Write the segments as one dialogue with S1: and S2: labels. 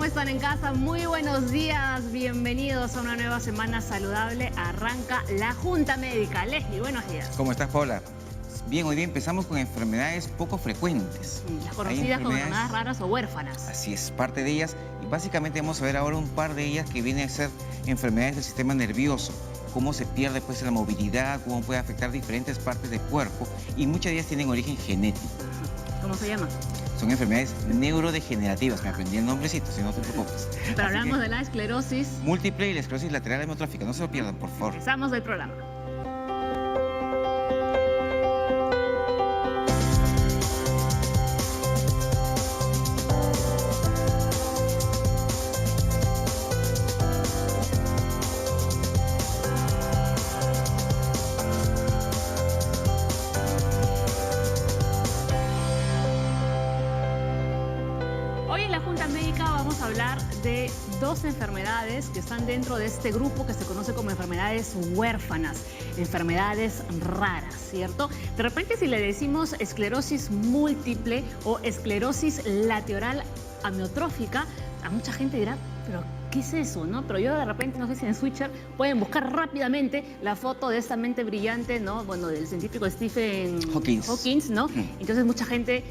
S1: ¿Cómo están en casa? Muy buenos días, bienvenidos a una nueva semana saludable. Arranca la Junta Médica. Leslie, buenos días.
S2: ¿Cómo estás, Paula? Bien, hoy día empezamos con enfermedades poco frecuentes.
S1: Las conocidas como enfermedades raras o huérfanas.
S2: Así es, parte de ellas. Y básicamente vamos a ver ahora un par de ellas que vienen a ser enfermedades del sistema nervioso. Cómo se pierde pues la movilidad, cómo puede afectar diferentes partes del cuerpo. Y muchas de ellas tienen origen genético.
S1: ¿Cómo se llama?
S2: Son enfermedades neurodegenerativas. Me aprendí el nombrecito, si no te preocupes.
S1: Pero hablamos de la esclerosis
S2: múltiple y la esclerosis lateral amiotrófica. No se lo pierdan, por favor.
S1: Empezamos el programa. De dos enfermedades que están dentro de este grupo que se conoce como enfermedades huérfanas, enfermedades raras, ¿cierto? De repente si le decimos esclerosis múltiple o esclerosis lateral amiotrófica, a mucha gente dirá, pero ¿qué es eso, no? Pero yo de repente, no sé si en Switcher pueden buscar rápidamente la foto de esta mente brillante, ¿no? Bueno, del científico Stephen Hawking, ¿no? Entonces mucha gente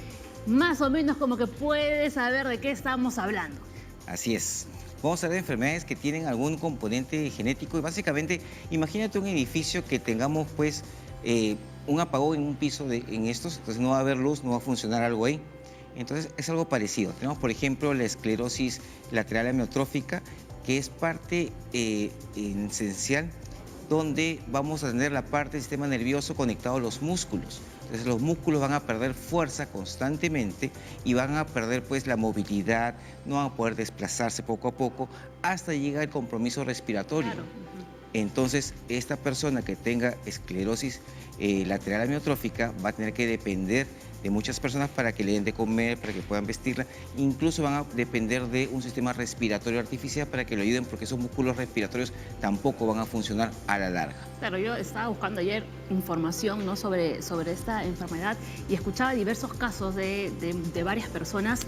S1: más o menos como que puede saber de qué estamos hablando.
S2: Así es. Vamos a ver enfermedades que tienen algún componente genético y básicamente imagínate un edificio que tengamos pues un apagón en un piso en estos, entonces no va a haber luz, no va a funcionar algo ahí. Entonces es algo parecido. Tenemos por ejemplo la esclerosis lateral amiotrófica, que es parte esencial donde vamos a tener la parte del sistema nervioso conectado a los músculos. Entonces los músculos van a perder fuerza constantemente y van a perder pues la movilidad, no van a poder desplazarse poco a poco hasta llegar al compromiso respiratorio.
S1: Claro.
S2: Entonces esta persona que tenga esclerosis lateral amiotrófica va a tener que depender de muchas personas para que le den de comer, para que puedan vestirla. Incluso van a depender de un sistema respiratorio artificial para que lo ayuden, porque esos músculos respiratorios tampoco van a funcionar a la larga.
S1: Claro, yo estaba buscando ayer información, ¿no? sobre esta enfermedad y escuchaba diversos casos de varias personas.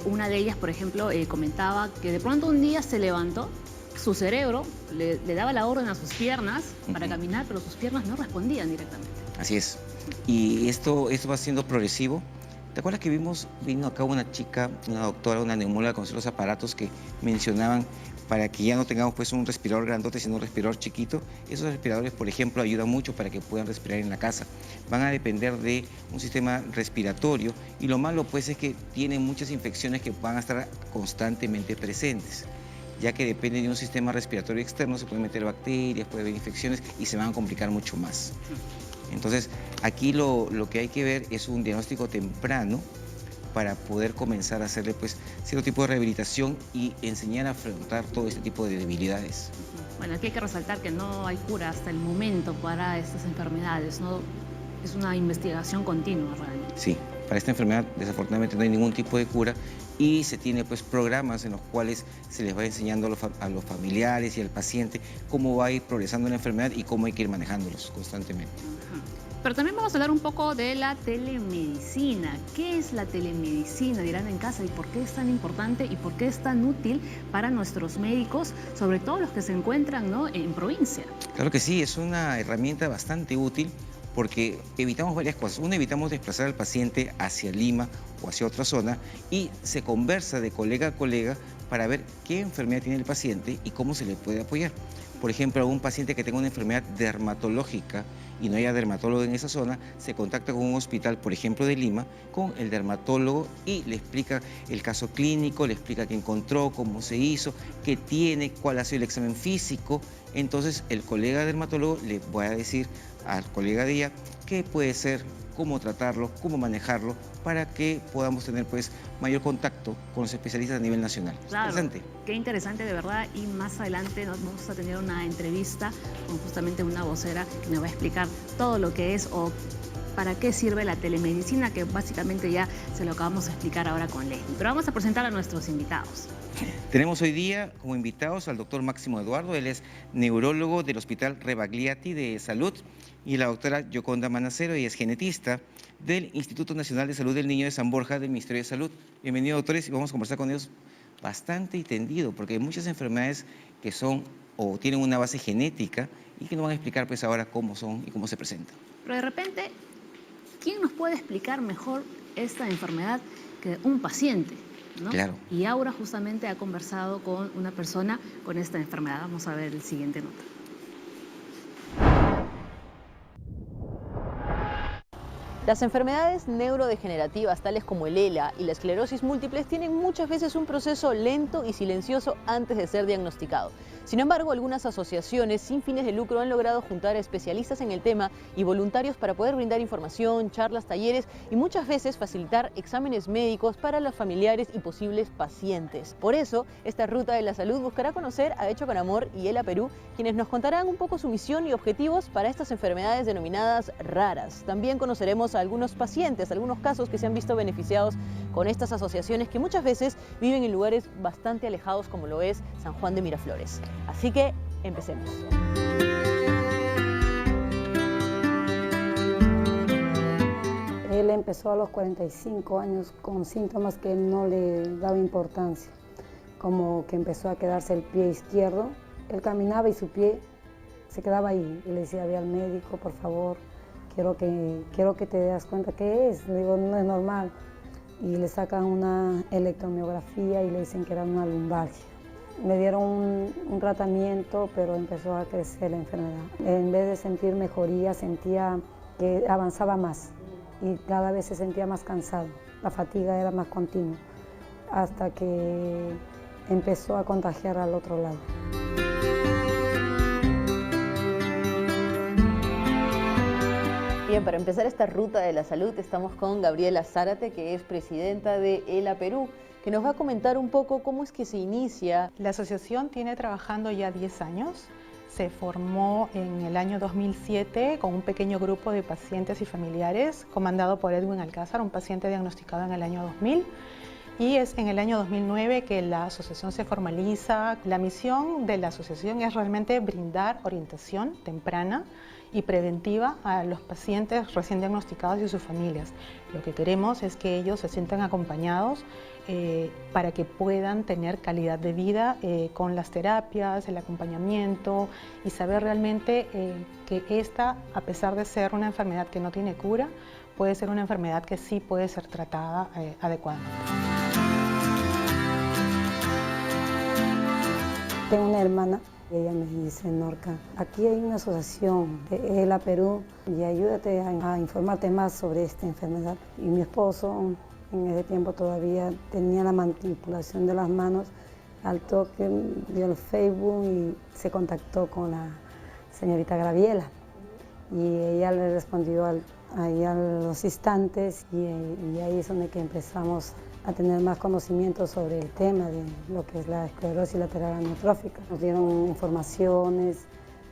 S1: Una de ellas, por ejemplo, comentaba que de pronto un día se levantó, su cerebro le daba la orden a sus piernas para caminar, pero sus piernas no respondían directamente.
S2: Así es. Y esto va siendo progresivo. ¿Te acuerdas que vino acá una chica, una doctora, una neumóloga con los aparatos que mencionaban para que ya no tengamos pues un respirador grandote, sino un respirador chiquito? Esos respiradores, por ejemplo, ayudan mucho para que puedan respirar en la casa. Van a depender de un sistema respiratorio y lo malo pues es que tienen muchas infecciones que van a estar constantemente presentes, ya que depende de un sistema respiratorio externo, se pueden meter bacterias, puede haber infecciones y se van a complicar mucho más. Entonces, aquí lo que hay que ver es un diagnóstico temprano para poder comenzar a hacerle pues cierto tipo de rehabilitación y enseñar a afrontar todo este tipo de debilidades.
S1: Bueno, aquí hay que resaltar que no hay cura hasta el momento para estas enfermedades, ¿no? Es una investigación continua realmente.
S2: Sí, para esta enfermedad desafortunadamente no hay ningún tipo de cura y se tiene pues programas en los cuales se les va enseñando a los familiares y al paciente cómo va a ir progresando la enfermedad y cómo hay que ir manejándolos constantemente.
S1: Pero también vamos a hablar un poco de la telemedicina. ¿Qué es la telemedicina? Dirán en casa, ¿y por qué es tan importante y por qué es tan útil para nuestros médicos, sobre todo los que se encuentran, ¿no?, en provincia?
S2: Claro que sí, es una herramienta bastante útil porque evitamos varias cosas. Uno, evitamos desplazar al paciente hacia Lima o hacia otra zona y se conversa de colega a colega para ver qué enfermedad tiene el paciente y cómo se le puede apoyar. Por ejemplo, a un paciente que tenga una enfermedad dermatológica y no haya dermatólogo en esa zona, se contacta con un hospital, por ejemplo, de Lima, con el dermatólogo y le explica el caso clínico, le explica qué encontró, cómo se hizo, qué tiene, cuál ha sido el examen físico. Entonces, el colega dermatólogo le va a decir al colega de ella qué puede ser, cómo tratarlo, cómo manejarlo, para que podamos tener pues mayor contacto con los especialistas a nivel nacional.
S1: Claro,
S2: Interesante.
S1: Qué interesante de verdad, y más adelante nos vamos a tener una entrevista con justamente una vocera que nos va a explicar todo lo que es o para qué sirve la telemedicina, que básicamente ya se lo acabamos de explicar ahora con Leslie. Pero vamos a presentar a nuestros invitados.
S2: Tenemos hoy día como invitados al doctor Máximo Eduardo, él es neurólogo del Hospital Rebagliati de Salud, y la doctora Yoconda Manacero, ella es genetista del Instituto Nacional de Salud del Niño de San Borja del Ministerio de Salud. Bienvenidos, doctores, y vamos a conversar con ellos bastante y tendido, porque hay muchas enfermedades que son o tienen una base genética y que nos van a explicar pues ahora cómo son y cómo se presentan.
S1: Pero de repente, ¿quién nos puede explicar mejor esta enfermedad que un paciente, ¿no?
S2: Claro.
S1: Y Aura justamente ha conversado con una persona con esta enfermedad. Vamos a ver el siguiente nota.
S3: Las enfermedades neurodegenerativas, tales como el ELA y la esclerosis múltiple, tienen muchas veces un proceso lento y silencioso antes de ser diagnosticado. Sin embargo, algunas asociaciones sin fines de lucro han logrado juntar a especialistas en el tema y voluntarios para poder brindar información, charlas, talleres y muchas veces facilitar exámenes médicos para los familiares y posibles pacientes. Por eso, esta Ruta de la Salud buscará conocer a Hecho con Amor y ELA Perú, quienes nos contarán un poco su misión y objetivos para estas enfermedades denominadas raras. También conoceremos a algunos pacientes, algunos casos que se han visto beneficiados con estas asociaciones que muchas veces viven en lugares bastante alejados como lo es San Juan de Miraflores. Así que empecemos.
S4: Él empezó a los 45 años con síntomas que no le daba importancia, como que empezó a quedarse el pie izquierdo. Él caminaba y su pie se quedaba ahí. Y le decía, ve al médico, por favor, quiero que te das cuenta qué es. Le digo, no es normal. Y le sacan una electromiografía y le dicen que era una lumbalgia. Me dieron un tratamiento, pero empezó a crecer la enfermedad. En vez de sentir mejoría, sentía que avanzaba más y cada vez se sentía más cansado. La fatiga era más continua, hasta que empezó a contagiar al otro lado.
S3: Bien, para empezar esta Ruta de la Salud estamos con Gabriela Zárate, que es presidenta de ELA Perú, que nos va a comentar un poco cómo es que se inicia.
S5: La asociación tiene trabajando ya 10 años. Se formó en el año 2007 con un pequeño grupo de pacientes y familiares, comandado por Edwin Alcázar, un paciente diagnosticado en el año 2000. Y es en el año 2009 que la asociación se formaliza. La misión de la asociación es realmente brindar orientación temprana y preventiva a los pacientes recién diagnosticados y sus familias. Lo que queremos es que ellos se sientan acompañados para que puedan tener calidad de vida con las terapias, el acompañamiento y saber realmente que esta, a pesar de ser una enfermedad que no tiene cura, puede ser una enfermedad que sí puede ser tratada adecuadamente.
S4: Tengo una hermana y ella me dice, Norca, aquí hay una asociación de ELA Perú y ayúdate a informarte más sobre esta enfermedad. Y mi esposo en ese tiempo todavía tenía la manipulación de las manos, al toque vio el Facebook y se contactó con la señorita Graviela. Y ella le respondió ahí a los instantes y ahí es donde que empezamos a tener más conocimiento sobre el tema de lo que es la esclerosis lateral amiotrófica. Nos dieron informaciones,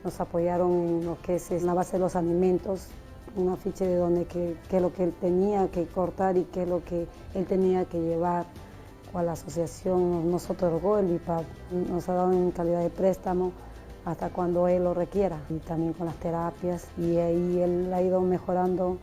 S4: nos apoyaron en lo que es la base de los alimentos, un afiche de donde qué es lo que él tenía que cortar y qué es lo que él tenía que llevar. Cual la asociación nos otorgó el BIPAP, nos ha dado en calidad de préstamo hasta cuando él lo requiera, y también con las terapias, y ahí él ha ido mejorando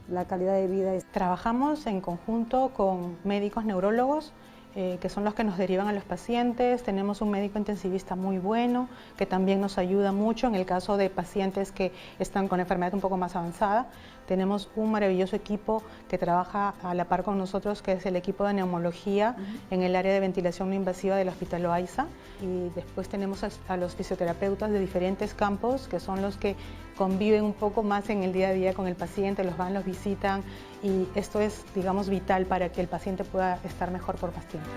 S4: la calidad de vida.
S5: Trabajamos en conjunto con médicos neurólogos, que son los que nos derivan a los pacientes. Tenemos un médico intensivista muy bueno, que también nos ayuda mucho en el caso de pacientes que están con enfermedad un poco más avanzada. Tenemos un maravilloso equipo que trabaja a la par con nosotros, que es el equipo de neumología en el área de ventilación no invasiva del Hospital Loaiza. Y después tenemos a los fisioterapeutas de diferentes campos, que son los que conviven un poco más en el día a día con el paciente, los van, los visitan, y esto es, digamos, vital para que el paciente pueda estar mejor por más tiempo.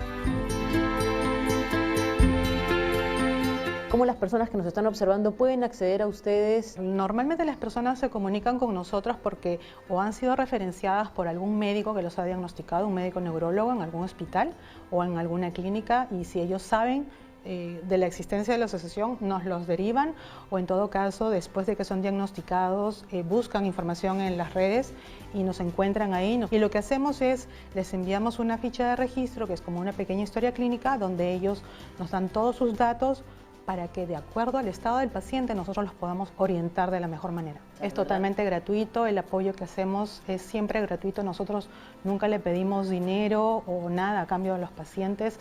S3: ¿Cómo las personas que nos están observando pueden acceder a ustedes?
S5: Normalmente las personas se comunican con nosotros porque o han sido referenciadas por algún médico que los ha diagnosticado, un médico neurólogo en algún hospital o en alguna clínica, y si ellos saben de la existencia de la asociación, nos los derivan, o en todo caso, después de que son diagnosticados, buscan información en las redes y nos encuentran ahí. Y lo que hacemos es, les enviamos una ficha de registro, que es como una pequeña historia clínica, donde ellos nos dan todos sus datos para que, de acuerdo al estado del paciente, nosotros los podamos orientar de la mejor manera. Es totalmente gratuito, el apoyo que hacemos es siempre gratuito. Nosotros nunca le pedimos dinero o nada a cambio de los pacientes,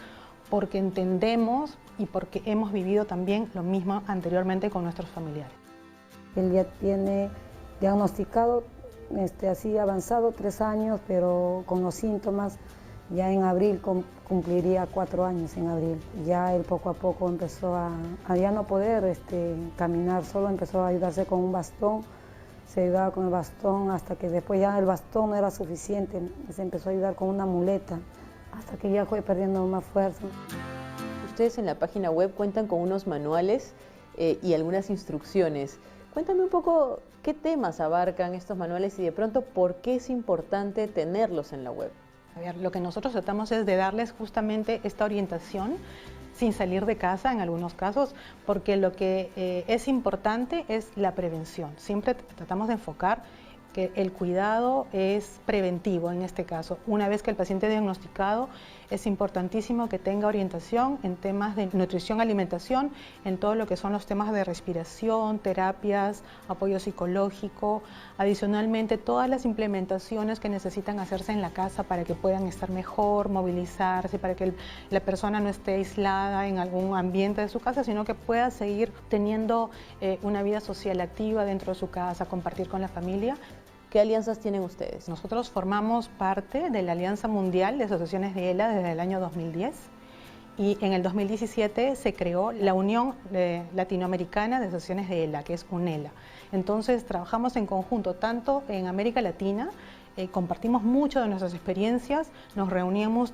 S5: porque entendemos y porque hemos vivido también lo mismo anteriormente con nuestros familiares.
S4: Él ya tiene diagnosticado, así avanzado, 3 años, pero con los síntomas. Ya en abril cumpliría 4 años en abril. Ya él poco a poco empezó a ya no poder caminar solo, empezó a ayudarse con un bastón. Se ayudaba con el bastón hasta que después ya el bastón no era suficiente. Se empezó a ayudar con una muleta hasta que ya fue perdiendo más fuerza.
S3: Ustedes en la página web cuentan con unos manuales y algunas instrucciones. Cuéntame un poco qué temas abarcan estos manuales y de pronto por qué es importante tenerlos en la web.
S5: A ver, lo que nosotros tratamos es de darles justamente esta orientación sin salir de casa en algunos casos, porque lo que es importante es la prevención. Siempre tratamos de enfocar que el cuidado es preventivo en este caso. Una vez que el paciente es diagnosticado, es importantísimo que tenga orientación en temas de nutrición, alimentación, en todo lo que son los temas de respiración, terapias, apoyo psicológico, adicionalmente todas las implementaciones que necesitan hacerse en la casa para que puedan estar mejor, movilizarse, para que la persona no esté aislada en algún ambiente de su casa, sino que pueda seguir teniendo una vida social activa dentro de su casa, compartir con la familia.
S3: ¿Qué alianzas tienen ustedes?
S5: Nosotros formamos parte de la Alianza Mundial de Asociaciones de ELA desde el año 2010 y en el 2017 se creó la Unión Latinoamericana de Asociaciones de ELA, que es UNELA. Entonces trabajamos en conjunto tanto en América Latina, compartimos mucho de nuestras experiencias, nos reunimos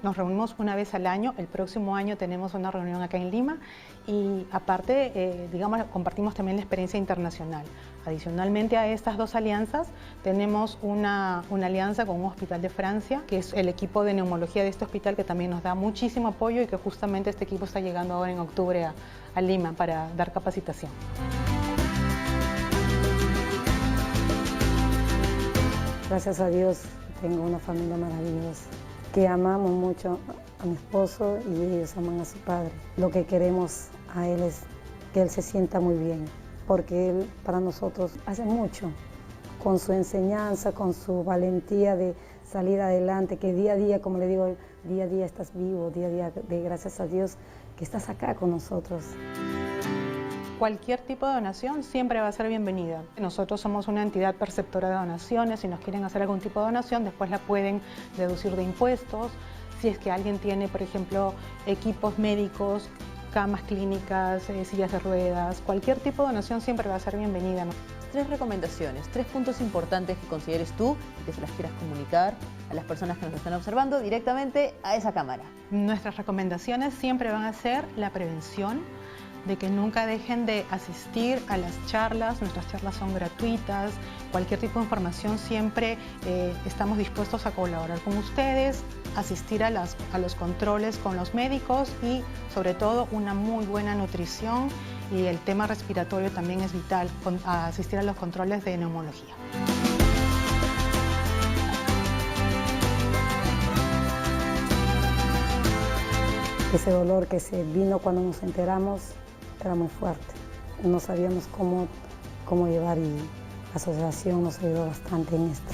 S5: una vez al año, el próximo año tenemos una reunión acá en Lima y aparte, compartimos también la experiencia internacional. Adicionalmente a estas dos alianzas, tenemos una alianza con un hospital de Francia, que es el equipo de neumología de este hospital, que también nos da muchísimo apoyo y que justamente este equipo está llegando ahora en octubre a Lima para dar capacitación.
S4: Gracias a Dios tengo una familia maravillosa, que amamos mucho a mi esposo y ellos aman a su padre. Lo que queremos a él es que él se sienta muy bien, porque él para nosotros hace mucho, con su enseñanza, con su valentía de salir adelante, que día a día, como le digo, día a día estás vivo, día a día, gracias a Dios que estás acá con nosotros.
S5: Cualquier tipo de donación siempre va a ser bienvenida. Nosotros somos una entidad perceptora de donaciones. Si nos quieren hacer algún tipo de donación, después la pueden deducir de impuestos. Si es que alguien tiene, por ejemplo, equipos médicos, camas clínicas, sillas de ruedas, cualquier tipo de donación siempre va a ser bienvenida.
S3: 3 recomendaciones, 3 puntos importantes que consideres tú y que se las quieras comunicar a las personas que nos están observando directamente a esa cámara.
S5: Nuestras recomendaciones siempre van a ser la prevención, de que nunca dejen de asistir a las charlas. Nuestras charlas son gratuitas, cualquier tipo de información siempre estamos dispuestos a colaborar con ustedes, asistir a los controles con los médicos y sobre todo una muy buena nutrición, y el tema respiratorio también es vital, asistir a los controles de neumología.
S4: Ese dolor que se vino cuando nos enteramos era muy fuerte. No sabíamos cómo llevar y la asociación nos ayudó bastante en esto.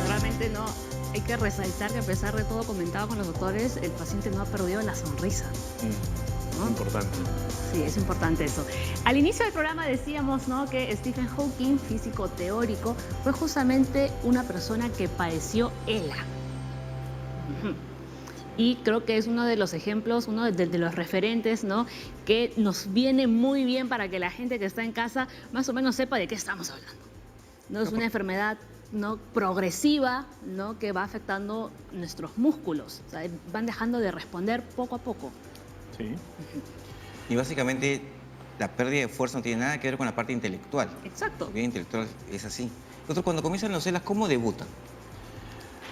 S1: Realmente no, hay que resaltar que a pesar de todo comentado con los doctores, el paciente no ha perdido la sonrisa. ¿No?
S6: Importante.
S1: Sí, es importante eso. Al inicio del programa decíamos, ¿no?, que Stephen Hawking, físico teórico, fue justamente una persona que padeció ELA. Y creo que es uno de los ejemplos, uno de los referentes, ¿no?, que nos viene muy bien para que la gente que está en casa más o menos sepa de qué estamos hablando. No es una enfermedad, ¿no?, progresiva, ¿no?, que va afectando nuestros músculos. O sea, van dejando de responder poco a poco.
S6: Sí.
S2: Y básicamente la pérdida de fuerza no tiene nada que ver con la parte intelectual.
S1: Exacto.
S2: La vida intelectual es así. Entonces, cuando comienzan los ELAs, ¿cómo debutan?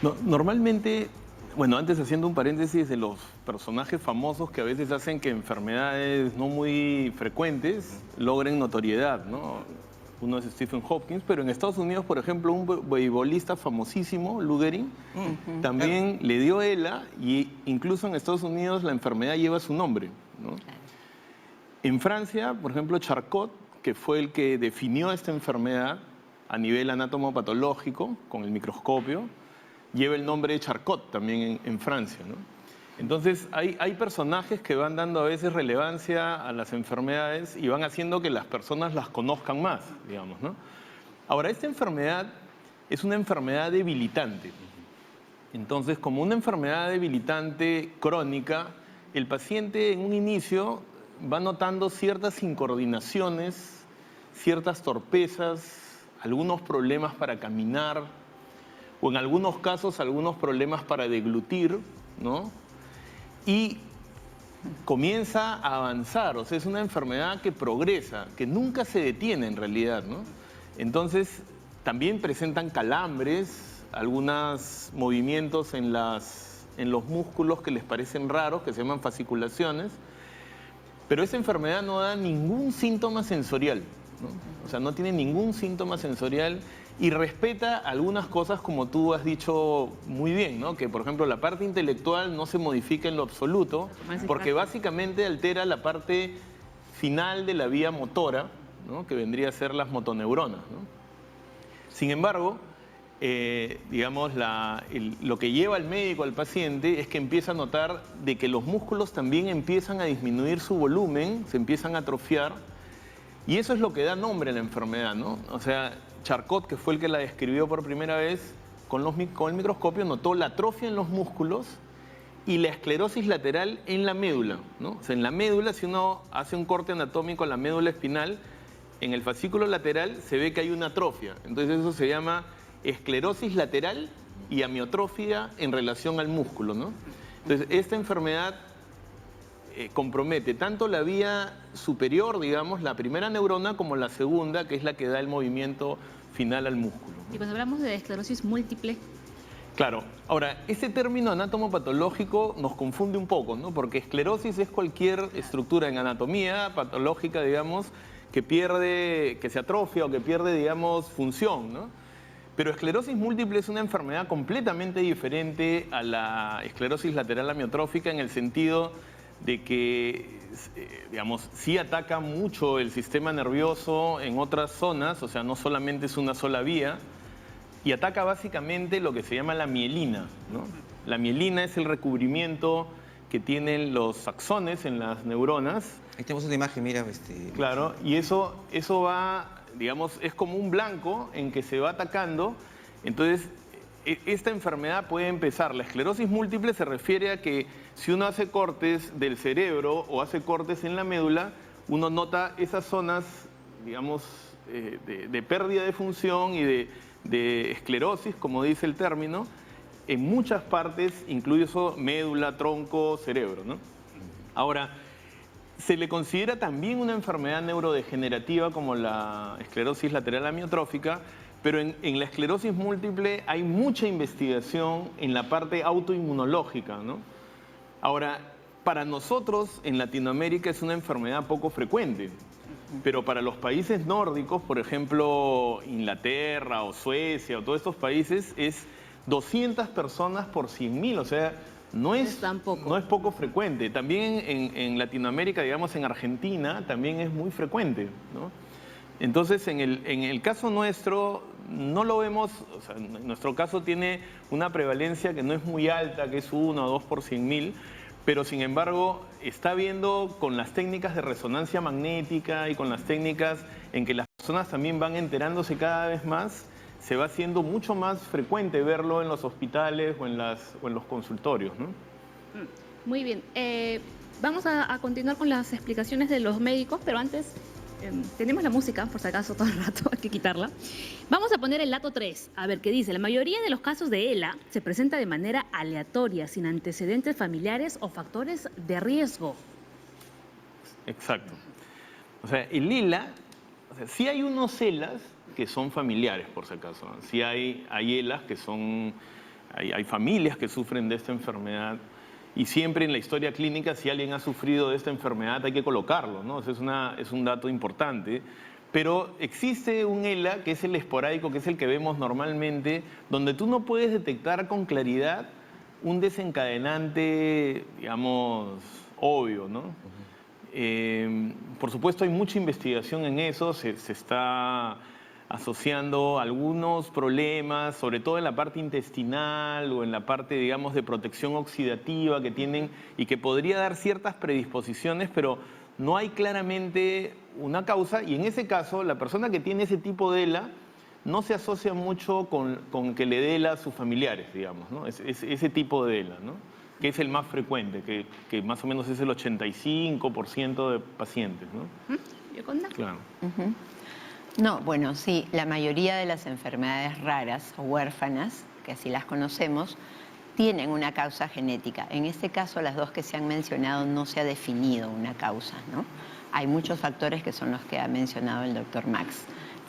S6: No, normalmente, bueno, antes haciendo un paréntesis de los personajes famosos que a veces hacen que enfermedades no muy frecuentes logren notoriedad, ¿no? Uno es Stephen Hawking, pero en Estados Unidos, por ejemplo, un beisbolista famosísimo, Lou Gehrig, también le dio ELA, y incluso en Estados Unidos la enfermedad lleva su nombre, ¿no? En Francia, por ejemplo, Charcot, que fue el que definió esta enfermedad, a nivel anatomopatológico, con el microscopio, lleva el nombre de Charcot también en Francia, ¿no? Entonces, hay personajes que van dando a veces relevancia a las enfermedades y van haciendo que las personas las conozcan más, digamos, ¿no? Ahora, esta enfermedad es una enfermedad debilitante. Entonces, como una enfermedad debilitante crónica, el paciente en un inicio va notando ciertas incoordinaciones, ciertas torpezas, algunos problemas para caminar, o en algunos casos algunos problemas para deglutir, ¿no? Y comienza a avanzar, o sea, es una enfermedad que progresa, que nunca se detiene en realidad, ¿no? Entonces, también presentan calambres, algunos movimientos en los músculos que les parecen raros, que se llaman fasciculaciones, pero esa enfermedad no da ningún síntoma sensorial, ¿no? O sea, no tiene ningún síntoma sensorial y respeta algunas cosas como tú has dicho muy bien, ¿no? Que, por ejemplo, la parte intelectual no se modifica en lo absoluto, porque básicamente altera la parte final de la vía motora, ¿no? Que vendría a ser las motoneuronas, ¿no? Sin embargo, digamos, lo que lleva al médico al paciente es que empieza a notar de que los músculos también empiezan a disminuir su volumen, se empiezan a atrofiar, y eso es lo que da nombre a la enfermedad, ¿no? O sea, Charcot, que fue el que la describió por primera vez, con el microscopio notó la atrofia en los músculos y la esclerosis lateral en la médula, ¿no? O sea, en la médula, si uno hace un corte anatómico en la médula espinal, en el fascículo lateral se ve que hay una atrofia. Entonces eso se llama esclerosis lateral y amiotrofia en relación al músculo, ¿no? Entonces, esta enfermedad compromete tanto la vía superior, digamos, la primera neurona, como la segunda, que es la que da el movimiento final al músculo, ¿no?
S1: Y cuando hablamos de esclerosis múltiple...
S6: Claro. Ahora, ese término anatomopatológico nos confunde un poco, ¿no? Porque esclerosis es cualquier estructura en anatomía patológica, digamos, que se atrofia o que pierde, digamos, función, ¿no? Pero esclerosis múltiple es una enfermedad completamente diferente a la esclerosis lateral amiotrófica en el sentido de que, digamos, sí ataca mucho el sistema nervioso en otras zonas, o sea, no solamente es una sola vía, y ataca básicamente lo que se llama la mielina, ¿no? La mielina es el recubrimiento que tienen los axones en las neuronas.
S2: Ahí tenemos una imagen, mira.
S6: Claro, y eso va, digamos, es como un blanco en que se va atacando. Entonces, esta enfermedad puede empezar. La esclerosis múltiple se refiere a que si uno hace cortes del cerebro o hace cortes en la médula, uno nota esas zonas, digamos, de pérdida de función y de esclerosis, como dice el término, en muchas partes, incluso médula, tronco, cerebro, ¿no? Ahora, se le considera también una enfermedad neurodegenerativa como la esclerosis lateral amiotrófica, pero en la esclerosis múltiple hay mucha investigación en la parte autoinmunológica, ¿no? Ahora, para nosotros en Latinoamérica es una enfermedad poco frecuente, pero para los países nórdicos, por ejemplo, Inglaterra o Suecia o todos estos países, es 200 personas por 100.000, o sea, no es poco frecuente. También en Latinoamérica, digamos en Argentina, también es muy frecuente, ¿no? Entonces, en el caso nuestro, no lo vemos, o sea, nuestro caso tiene una prevalencia que no es muy alta, que es 1 o 2 por 100.000, pero sin embargo está viendo con las técnicas de resonancia magnética y con las técnicas en que las personas también van enterándose cada vez más, se va haciendo mucho más frecuente verlo en los hospitales o en los consultorios, ¿no?
S1: Muy bien. Vamos a continuar con las explicaciones de los médicos, pero antes tenemos la música, por si acaso, todo el rato, hay que quitarla. Vamos a poner el dato 3. A ver, ¿qué dice? La mayoría de los casos de ELA se presenta de manera aleatoria, sin antecedentes familiares o factores de riesgo.
S6: Exacto. O sea, el ELA, o sea, sí hay unos ELAs que son familiares, por si acaso, ¿no? Sí hay ELAs que son, hay familias que sufren de esta enfermedad. Y siempre en la historia clínica, si alguien ha sufrido de esta enfermedad, hay que colocarlo, ¿no? O sea, es un dato importante. Pero existe un ELA, que es el esporádico, que es el que vemos normalmente, donde tú no puedes detectar con claridad un desencadenante, digamos, obvio, ¿no? Por supuesto, hay mucha investigación en eso, se está asociando algunos problemas, sobre todo en la parte intestinal o en la parte, digamos, de protección oxidativa que tienen y que podría dar ciertas predisposiciones, pero no hay claramente una causa, y en ese caso la persona que tiene ese tipo de ELA no se asocia mucho con que le dé ELA a sus familiares, digamos, ¿no? Ese tipo de ELA, ¿no? Que es el más frecuente, que más o menos es el 85% de pacientes, ¿no?
S1: ¿Yoconda?
S6: Claro.
S7: No, bueno, sí, la mayoría de las enfermedades raras o huérfanas, que así las conocemos, tienen una causa genética. En este caso, las dos que se han mencionado no se ha definido una causa, ¿no? Hay muchos factores que son los que ha mencionado el doctor Max.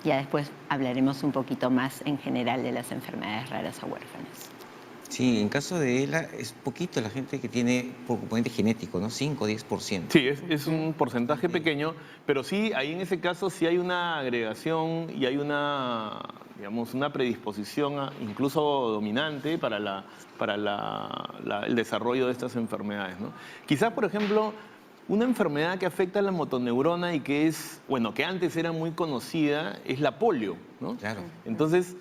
S7: Ya después hablaremos un poquito más en general de las enfermedades raras o huérfanas.
S2: Sí, en caso de ELA es poquito la gente que tiene por componente genético, ¿no? 5 o 10%.
S6: Sí, es un porcentaje pequeño, pero sí, ahí en ese caso sí hay una agregación y hay una, digamos, una predisposición incluso dominante para el desarrollo de estas enfermedades, ¿no? Quizás, por ejemplo, una enfermedad que afecta a la motoneurona y que es, bueno, que antes era muy conocida, es la polio, ¿no?
S2: Claro.
S6: Entonces,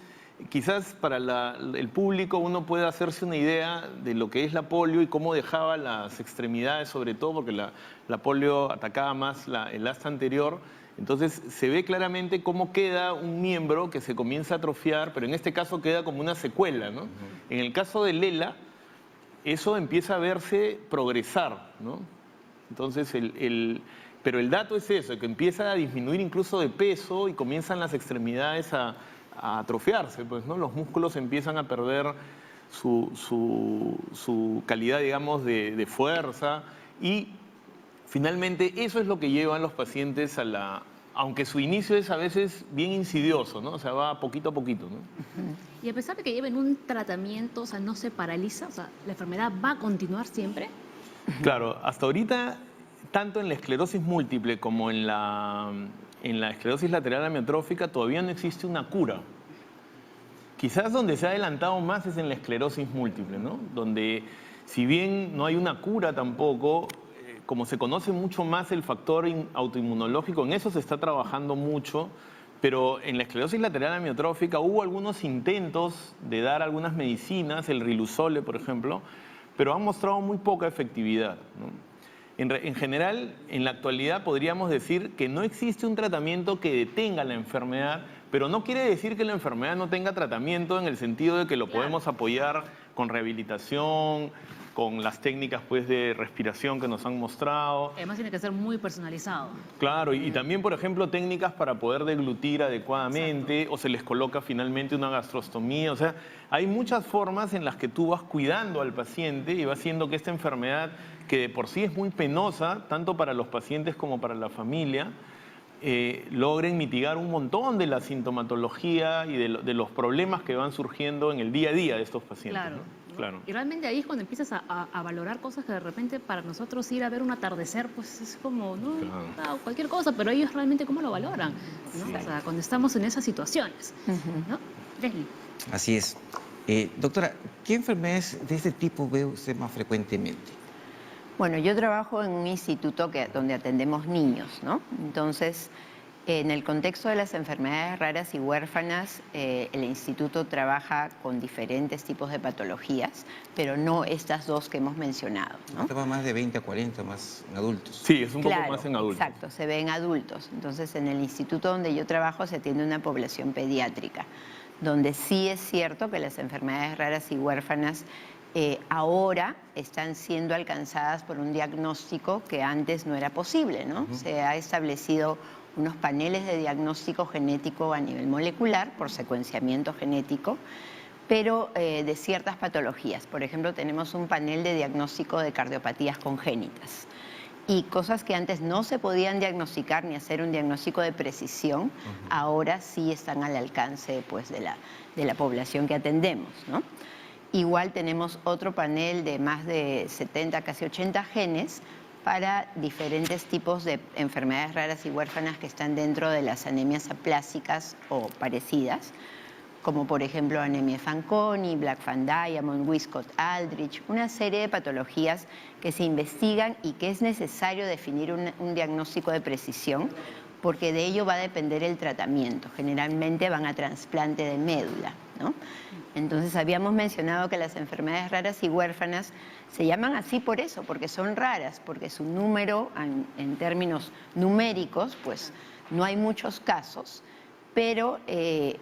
S6: quizás para el público uno puede hacerse una idea de lo que es la polio y cómo dejaba las extremidades, sobre todo porque la polio atacaba más el asta anterior. Entonces se ve claramente cómo queda un miembro que se comienza a atrofiar, pero en este caso queda como una secuela, ¿no? En el caso del ELA, eso empieza a verse progresar, ¿no? Entonces, pero el dato es eso, que empieza a disminuir incluso de peso y comienzan las extremidades a atrofiarse, pues, ¿no? Los músculos empiezan a perder su calidad, digamos, de fuerza, y finalmente eso es lo que lleva a los pacientes aunque su inicio es a veces bien insidioso, ¿no? O sea, va poquito a poquito, ¿no?
S1: Y a pesar de que lleven un tratamiento, o sea, no se paraliza, o sea, ¿la enfermedad va a continuar siempre?
S6: Claro, hasta ahorita, tanto en la esclerosis múltiple como en la esclerosis lateral amiotrófica todavía no existe una cura. Quizás donde se ha adelantado más es en la esclerosis múltiple, ¿no? Donde, si bien no hay una cura tampoco, como se conoce mucho más el factor autoinmunológico, en eso se está trabajando mucho, pero en la esclerosis lateral amiotrófica hubo algunos intentos de dar algunas medicinas, el Riluzole, por ejemplo, pero han mostrado muy poca efectividad, ¿no? En general, en la actualidad podríamos decir que no existe un tratamiento que detenga la enfermedad, pero no quiere decir que la enfermedad no tenga tratamiento en el sentido de que lo podemos apoyar con rehabilitación, con las técnicas, pues, de respiración que nos han mostrado.
S1: Además tiene que ser muy personalizado.
S6: Claro, y también, por ejemplo, técnicas para poder deglutir adecuadamente. Exacto. O se les coloca finalmente una gastrostomía. O sea, hay muchas formas en las que tú vas cuidando al paciente y vas haciendo que esta enfermedad, que de por sí es muy penosa, tanto para los pacientes como para la familia, logren mitigar un montón de la sintomatología y de los problemas que van surgiendo en el día a día de estos pacientes.
S1: Claro.
S6: ¿no? Claro.
S1: Y realmente ahí es cuando empiezas a valorar cosas que de repente para nosotros ir a ver un atardecer, pues es como, ¿no? Claro. Cualquier cosa, pero ellos realmente cómo lo valoran, ¿no? Sí. O sea, cuando estamos en esas situaciones, ¿no? Leslie.
S2: Así es. Doctora, ¿qué enfermedades de este tipo ve usted más frecuentemente?
S7: Bueno, yo trabajo en un instituto donde atendemos niños, ¿no? Entonces, en el contexto de las enfermedades raras y huérfanas, el instituto trabaja con diferentes tipos de patologías, pero no estas dos que hemos mencionado, ¿no?
S2: Estaba más de 20 a 40, más en adultos.
S6: Sí, es un poco más en adultos.
S7: Exacto, se ve en adultos. Entonces, en el instituto donde yo trabajo se atiende una población pediátrica, donde sí es cierto que las enfermedades raras y huérfanas ahora están siendo alcanzadas por un diagnóstico que antes no era posible, ¿no? Se ha establecido unos paneles de diagnóstico genético a nivel molecular por secuenciamiento genético, pero de ciertas patologías. Por ejemplo, tenemos un panel de diagnóstico de cardiopatías congénitas y cosas que antes no se podían diagnosticar ni hacer un diagnóstico de precisión, ahora sí están al alcance, pues, de la población que atendemos, ¿no? Igual tenemos otro panel de más de 70, casi 80 genes para diferentes tipos de enfermedades raras y huérfanas que están dentro de las anemias aplásicas o parecidas, como por ejemplo anemia Fanconi, Black-Van-Diamond, Wiskott-Aldrich, una serie de patologías que se investigan y que es necesario definir un diagnóstico de precisión porque de ello va a depender el tratamiento. Generalmente van a trasplante de médula, ¿no? Entonces habíamos mencionado que las enfermedades raras y huérfanas se llaman así por eso, porque son raras, porque su número en términos numéricos, pues no hay muchos casos, pero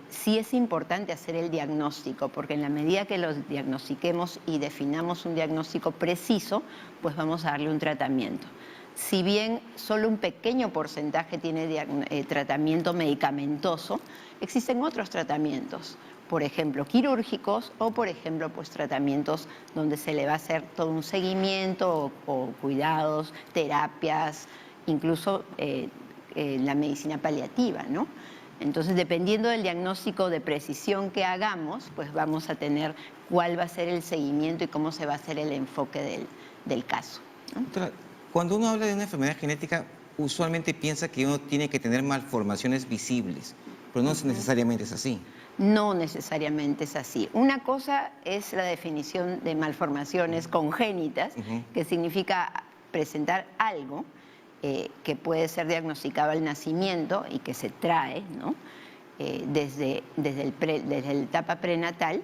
S7: sí es importante hacer el diagnóstico, porque en la medida que los diagnostiquemos y definamos un diagnóstico preciso, pues vamos a darle un tratamiento. Si bien solo un pequeño porcentaje tiene tratamiento medicamentoso, existen otros tratamientos, por ejemplo, quirúrgicos o, por ejemplo, pues tratamientos donde se le va a hacer todo un seguimiento o cuidados, terapias, incluso la medicina paliativa, ¿no? Entonces, dependiendo del diagnóstico de precisión que hagamos, pues vamos a tener cuál va a ser el seguimiento y cómo se va a hacer el enfoque del caso, ¿no?
S2: Doctora, cuando uno habla de una enfermedad genética, usualmente piensa que uno tiene que tener malformaciones visibles, pero no necesariamente es así.
S7: No necesariamente es así. Una cosa es la definición de malformaciones congénitas, que significa presentar algo que puede ser diagnosticado al nacimiento y que se trae, ¿no? desde la etapa prenatal,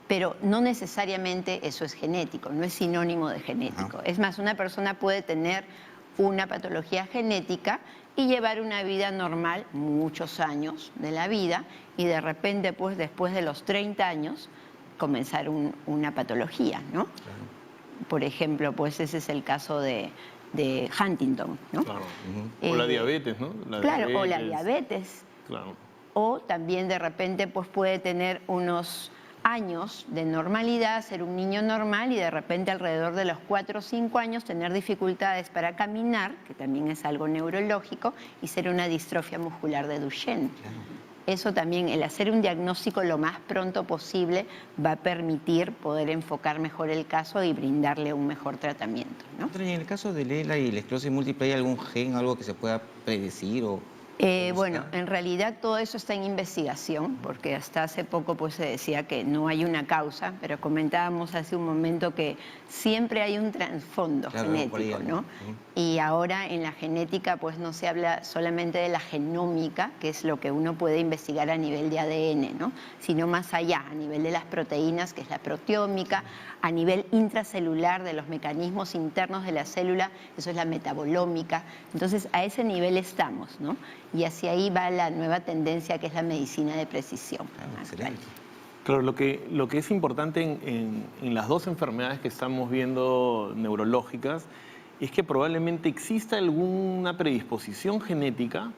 S7: pero no necesariamente eso es genético, no es sinónimo de genético. Es más, una persona puede tener una patología genética y llevar una vida normal muchos años de la vida y de repente, pues después de los 30 años, comenzar una patología, ¿no? Por ejemplo, pues ese es el caso de Huntington, ¿no?
S6: Claro. O la diabetes, ¿no?
S7: O la diabetes.
S6: Claro.
S7: O también de repente pues puede tener unos años de normalidad, ser un niño normal y de repente alrededor de los 4 o 5 años tener dificultades para caminar, que también es algo neurológico, y ser una distrofia muscular de Duchenne. Eso también, el hacer un diagnóstico lo más pronto posible va a permitir poder enfocar mejor el caso y brindarle un mejor tratamiento, ¿no?
S2: En el caso de Lela y la esclerosis múltiple, ¿hay algún gen, algo que se pueda predecir o...?
S7: Bueno, en realidad todo eso está en investigación, porque hasta hace poco pues se decía que no hay una causa, pero comentábamos hace un momento que siempre hay un trasfondo genético, ¿no? Y ahora en la genética pues no se habla solamente de la genómica, que es lo que uno puede investigar a nivel de ADN, ¿no? Sino más allá, a nivel de las proteínas, que es la proteómica, a nivel intracelular de los mecanismos internos de la célula, eso es la metabolómica. Entonces a ese nivel estamos, ¿no? Y hacia ahí va la nueva tendencia que es la medicina de precisión.
S6: Claro, lo que es importante en las dos enfermedades que estamos viendo neurológicas es que probablemente exista alguna predisposición genética,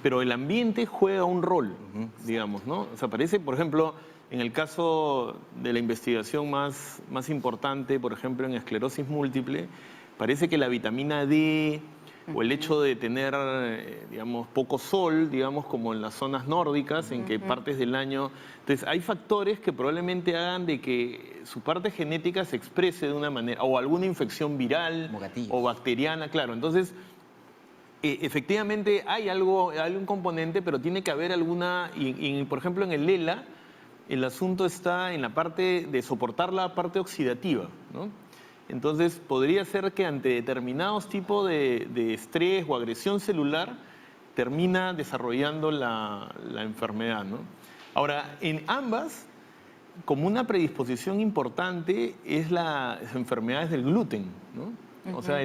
S6: pero el ambiente juega un rol, digamos, ¿no? O sea, parece, por ejemplo, en el caso de la investigación más importante, por ejemplo, en esclerosis múltiple, parece que la vitamina D o el hecho de tener, digamos, poco sol, digamos, como en las zonas nórdicas, en que partes del año... Entonces, hay factores que probablemente hagan de que su parte genética se exprese de una manera, o alguna infección viral o bacteriana, claro. Entonces, efectivamente hay un componente, pero tiene que haber alguna... por ejemplo, en el Lela, el asunto está en la parte de soportar la parte oxidativa, ¿no? Entonces, podría ser que ante determinados tipos de estrés o agresión celular termina desarrollando la enfermedad, ¿no? Ahora, en ambas, como una predisposición importante es las enfermedades del gluten, ¿no? O sea,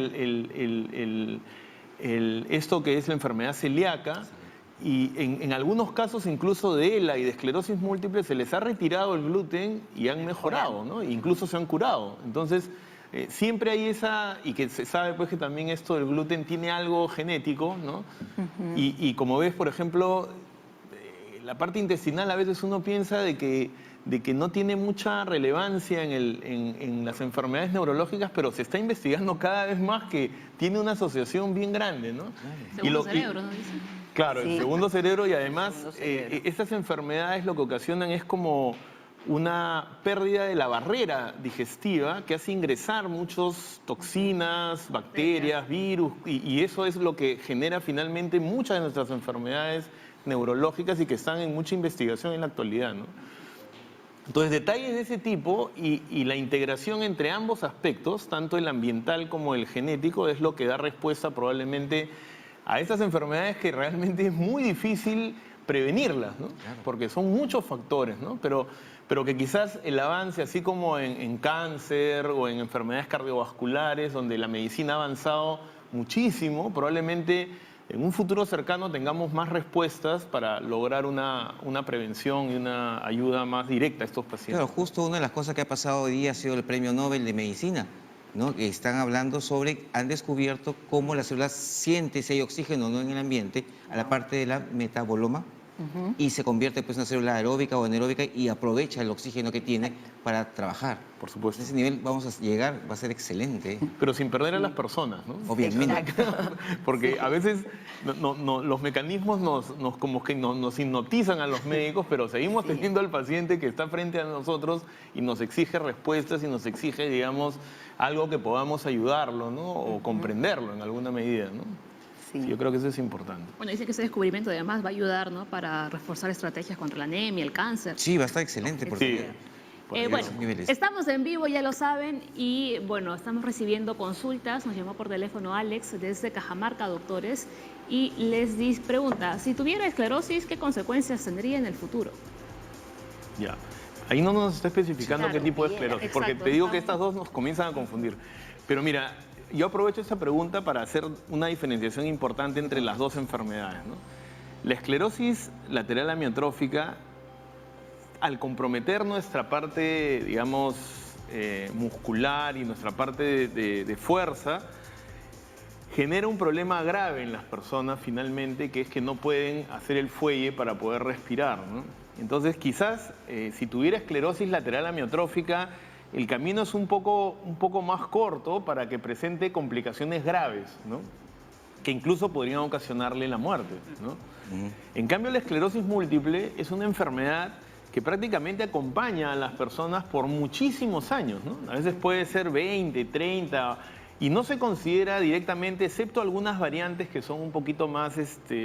S6: esto que es la enfermedad celíaca, y en algunos casos incluso de ELA y de esclerosis múltiple se les ha retirado el gluten y han mejorado, ¿no? Incluso se han curado. Entonces, siempre hay esa, y que se sabe pues que también esto del gluten tiene algo genético, ¿no? Y como ves, por ejemplo, la parte intestinal a veces uno piensa de que no tiene mucha relevancia en las enfermedades neurológicas, pero se está investigando cada vez más que tiene una asociación bien grande, ¿no?
S1: Segundo cerebro, ¿no dicen?
S6: Claro, el segundo cerebro, y además estas enfermedades lo que ocasionan es como una pérdida de la barrera digestiva que hace ingresar muchas toxinas, bacterias, virus, y eso es lo que genera finalmente muchas de nuestras enfermedades neurológicas y que están en mucha investigación en la actualidad, ¿no? Entonces, detalles de ese tipo y la integración entre ambos aspectos, tanto el ambiental como el genético, es lo que da respuesta probablemente a estas enfermedades que realmente es muy difícil prevenirlas, ¿no?
S2: Claro.
S6: Porque son muchos factores, ¿no? Pero que quizás el avance, así como en cáncer o en enfermedades cardiovasculares, donde la medicina ha avanzado muchísimo, probablemente en un futuro cercano tengamos más respuestas para lograr una prevención y una ayuda más directa a estos pacientes.
S2: Claro, justo una de las cosas que ha pasado hoy día ha sido el Premio Nobel de Medicina, ¿no? Que están hablando sobre, han descubierto cómo las células sienten si hay oxígeno o no en el ambiente a la parte de la metaboloma y se convierte pues en una célula aeróbica o anaeróbica y aprovecha el oxígeno que tiene para trabajar.
S6: Por supuesto.
S2: A ese nivel vamos a llegar, va a ser excelente.
S6: Pero sin perder a las personas, ¿no?
S2: Obviamente.
S6: Porque a veces los mecanismos como que nos hipnotizan a los médicos, pero seguimos teniendo al paciente que está frente a nosotros y nos exige respuestas y nos exige, digamos, algo que podamos ayudarlo, ¿no? O comprenderlo en alguna medida, ¿no?
S7: Sí.
S6: Sí, yo creo que eso es importante.
S1: Bueno, dice que ese descubrimiento además va a ayudar, ¿no?, para reforzar estrategias contra la anemia, el cáncer.
S2: Sí, va a estar excelente. Porque
S6: Sí.
S1: Bueno,
S2: esos niveles.
S1: estamos en vivo, ya lo saben, y bueno, estamos recibiendo consultas. Nos llamó por teléfono Alex desde Cajamarca, doctores, y les pregunta, si tuviera esclerosis, ¿qué consecuencias tendría en el futuro?
S6: Ya. Ahí no nos está especificando
S1: Claro,
S6: qué tipo de
S1: bien,
S6: esclerosis,
S1: exacto,
S6: porque te digo que
S1: está
S6: estas dos nos comienzan a confundir. Pero mira, yo aprovecho esta pregunta para hacer una diferenciación importante entre las dos enfermedades, ¿no? La esclerosis lateral amiotrófica, al comprometer nuestra parte, digamos, muscular y nuestra parte de fuerza, genera un problema grave en las personas finalmente, que es que no pueden hacer el fuelle para poder respirar, ¿no? Entonces, quizás, si tuviera esclerosis lateral amiotrófica, el camino es un poco más corto para que presente complicaciones graves, ¿no? Que incluso podrían ocasionarle la muerte, ¿no? En cambio, la esclerosis múltiple es una enfermedad que prácticamente acompaña a las personas por muchísimos años, ¿no? A veces puede ser 20, 30, y no se considera directamente, excepto algunas variantes que son un poquito más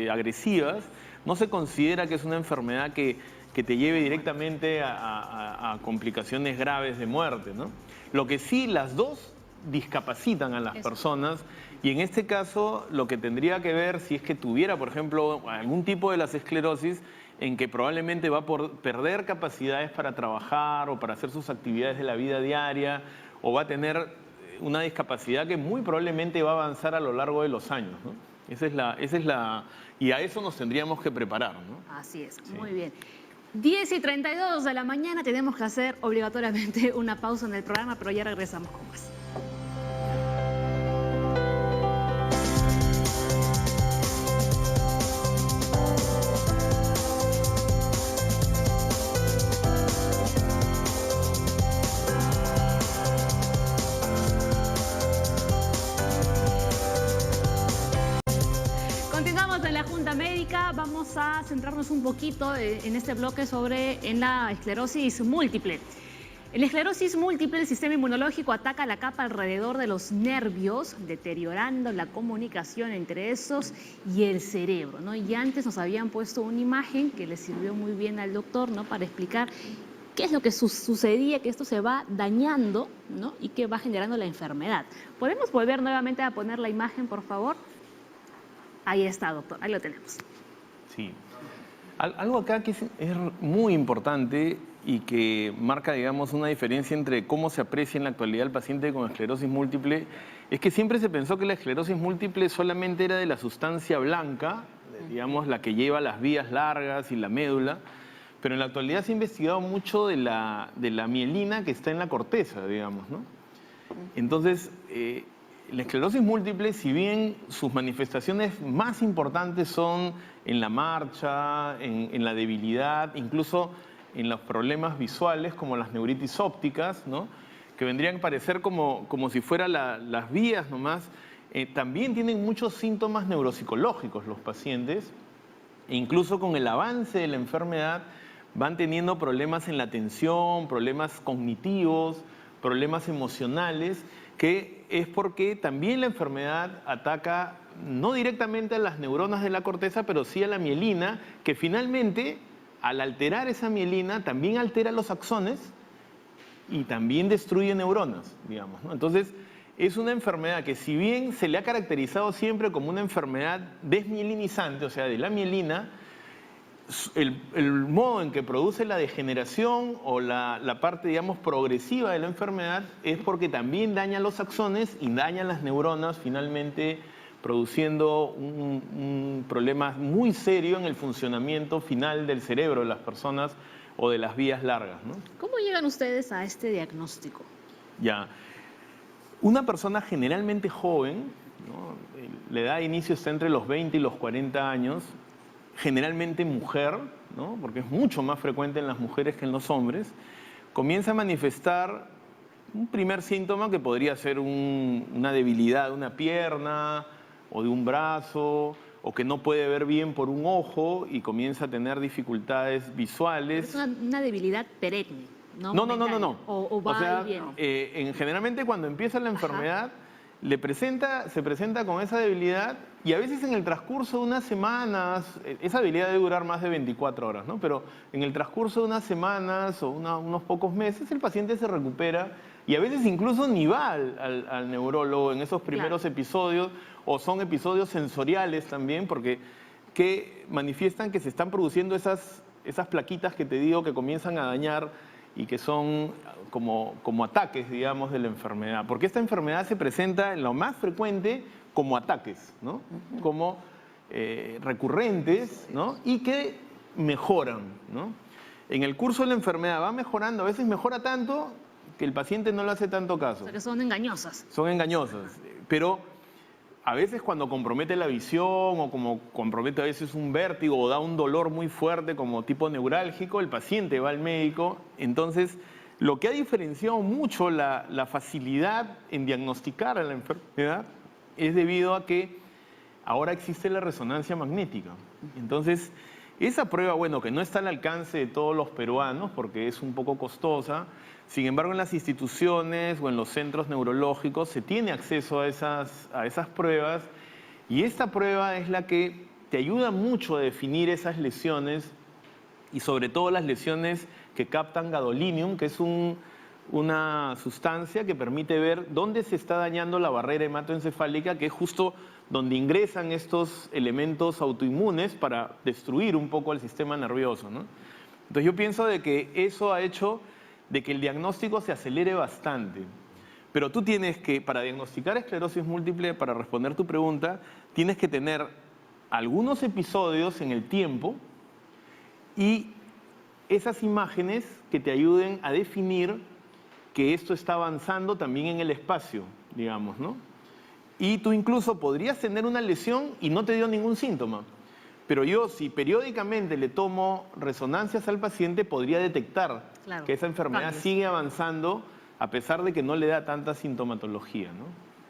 S6: agresivas, no se considera que es una enfermedad que te lleve directamente a complicaciones graves de muerte, ¿no? Lo que sí, las dos discapacitan a las personas, y en este caso lo que tendría que ver, si es que tuviera, por ejemplo, algún tipo de las esclerosis, en que probablemente va a perder capacidades para trabajar o para hacer sus actividades de la vida diaria, o va a tener una discapacidad que muy probablemente va a avanzar a lo largo de los años, ¿no? Y a eso nos tendríamos que preparar, ¿no?
S1: Así es, muy bien. 10:32 de la mañana, tenemos que hacer obligatoriamente una pausa en el programa, pero ya regresamos con más. Continuamos en la Junta Médica. Vamos a centrarnos un poquito en este bloque en la esclerosis múltiple. En la esclerosis múltiple, el sistema inmunológico ataca la capa alrededor de los nervios, deteriorando la comunicación entre esos y el cerebro, ¿no? Y antes nos habían puesto una imagen que le sirvió muy bien al doctor, ¿no?, para explicar qué es lo que sucedía, que esto se va dañando, ¿no?, y que va generando la enfermedad. ¿Podemos volver nuevamente a poner la imagen, por favor? Ahí está, doctor, ahí lo tenemos.
S6: Sí. Algo acá que es muy importante y que marca, digamos, una diferencia entre cómo se aprecia en la actualidad el paciente con esclerosis múltiple, es que siempre se pensó que la esclerosis múltiple solamente era de la sustancia blanca, digamos, la que lleva las vías largas y la médula, pero en la actualidad se ha investigado mucho de la mielina que está en la corteza, digamos, ¿no? Entonces, la esclerosis múltiple, si bien sus manifestaciones más importantes son en la marcha, en la debilidad, incluso en los problemas visuales como las neuritis ópticas, ¿no?, que vendrían a parecer como si fueran las vías nomás, también tienen muchos síntomas neuropsicológicos los pacientes, e incluso con el avance de la enfermedad van teniendo problemas en la atención, problemas cognitivos, problemas emocionales, que es porque también la enfermedad ataca no directamente a las neuronas de la corteza, pero sí a la mielina, que finalmente, al alterar esa mielina, también altera los axones y también destruye neuronas, digamos, ¿no? Entonces, es una enfermedad que, si bien se le ha caracterizado siempre como una enfermedad desmielinizante, o sea, de la mielina, el modo en que produce la degeneración o la parte, digamos, progresiva de la enfermedad es porque también daña los axones y daña las neuronas, finalmente produciendo un problema muy serio en el funcionamiento final del cerebro de las personas o de las vías largas, ¿no?
S1: ¿Cómo llegan ustedes a este diagnóstico?
S6: Ya. Una persona generalmente joven, ¿no? La edad de inicio está entre los 20 y los 40 años, generalmente mujer, ¿no? Porque es mucho más frecuente en las mujeres que en los hombres, comienza a manifestar un primer síntoma que podría ser una debilidad de una pierna o de un brazo, o que no puede ver bien por un ojo y comienza a tener dificultades visuales.
S1: Es una debilidad perenne, ¿no?
S6: No.
S1: O va
S6: sea,
S1: y viene.
S6: Generalmente cuando empieza la enfermedad, se presenta con esa debilidad y a veces en el transcurso de unas semanas, esa debilidad debe durar más de 24 horas, ¿no? Pero en el transcurso de unas semanas o unos pocos meses el paciente se recupera y a veces incluso ni va al neurólogo en esos primeros episodios, o son episodios sensoriales también, porque que manifiestan que se están produciendo esas plaquitas que te digo que comienzan a dañar y que son como ataques, digamos, de la enfermedad. Porque esta enfermedad se presenta en lo más frecuente como ataques, ¿no? Como recurrentes, ¿no? Y que mejoran, ¿no? En el curso de la enfermedad va mejorando, a veces mejora tanto que el paciente no le hace tanto caso.
S1: O sea, que son engañosas.
S6: Son engañosas, pero a veces cuando compromete la visión o como compromete a veces un vértigo o da un dolor muy fuerte como tipo neurálgico, el paciente va al médico. Entonces, lo que ha diferenciado mucho la facilidad en diagnosticar a la enfermedad es debido a que ahora existe la resonancia magnética. Entonces, esa prueba, bueno, que no está al alcance de todos los peruanos porque es un poco costosa, sin embargo, en las instituciones o en los centros neurológicos se tiene acceso a esas pruebas, y esta prueba es la que te ayuda mucho a definir esas lesiones, y sobre todo las lesiones que captan gadolinium, que es una sustancia que permite ver dónde se está dañando la barrera hematoencefálica, que es justo donde ingresan estos elementos autoinmunes para destruir un poco el sistema nervioso, ¿no? Entonces yo pienso de que eso ha hecho de que el diagnóstico se acelere bastante. Pero tú tienes que, para diagnosticar esclerosis múltiple, para responder tu pregunta, tienes que tener algunos episodios en el tiempo y esas imágenes que te ayuden a definir que esto está avanzando también en el espacio, digamos, ¿no? Y tú incluso podrías tener una lesión y no te dio ningún síntoma. Pero yo, si periódicamente le tomo resonancias al paciente, podría detectar que esa enfermedad sigue avanzando a pesar de que no le da tanta sintomatología, ¿no?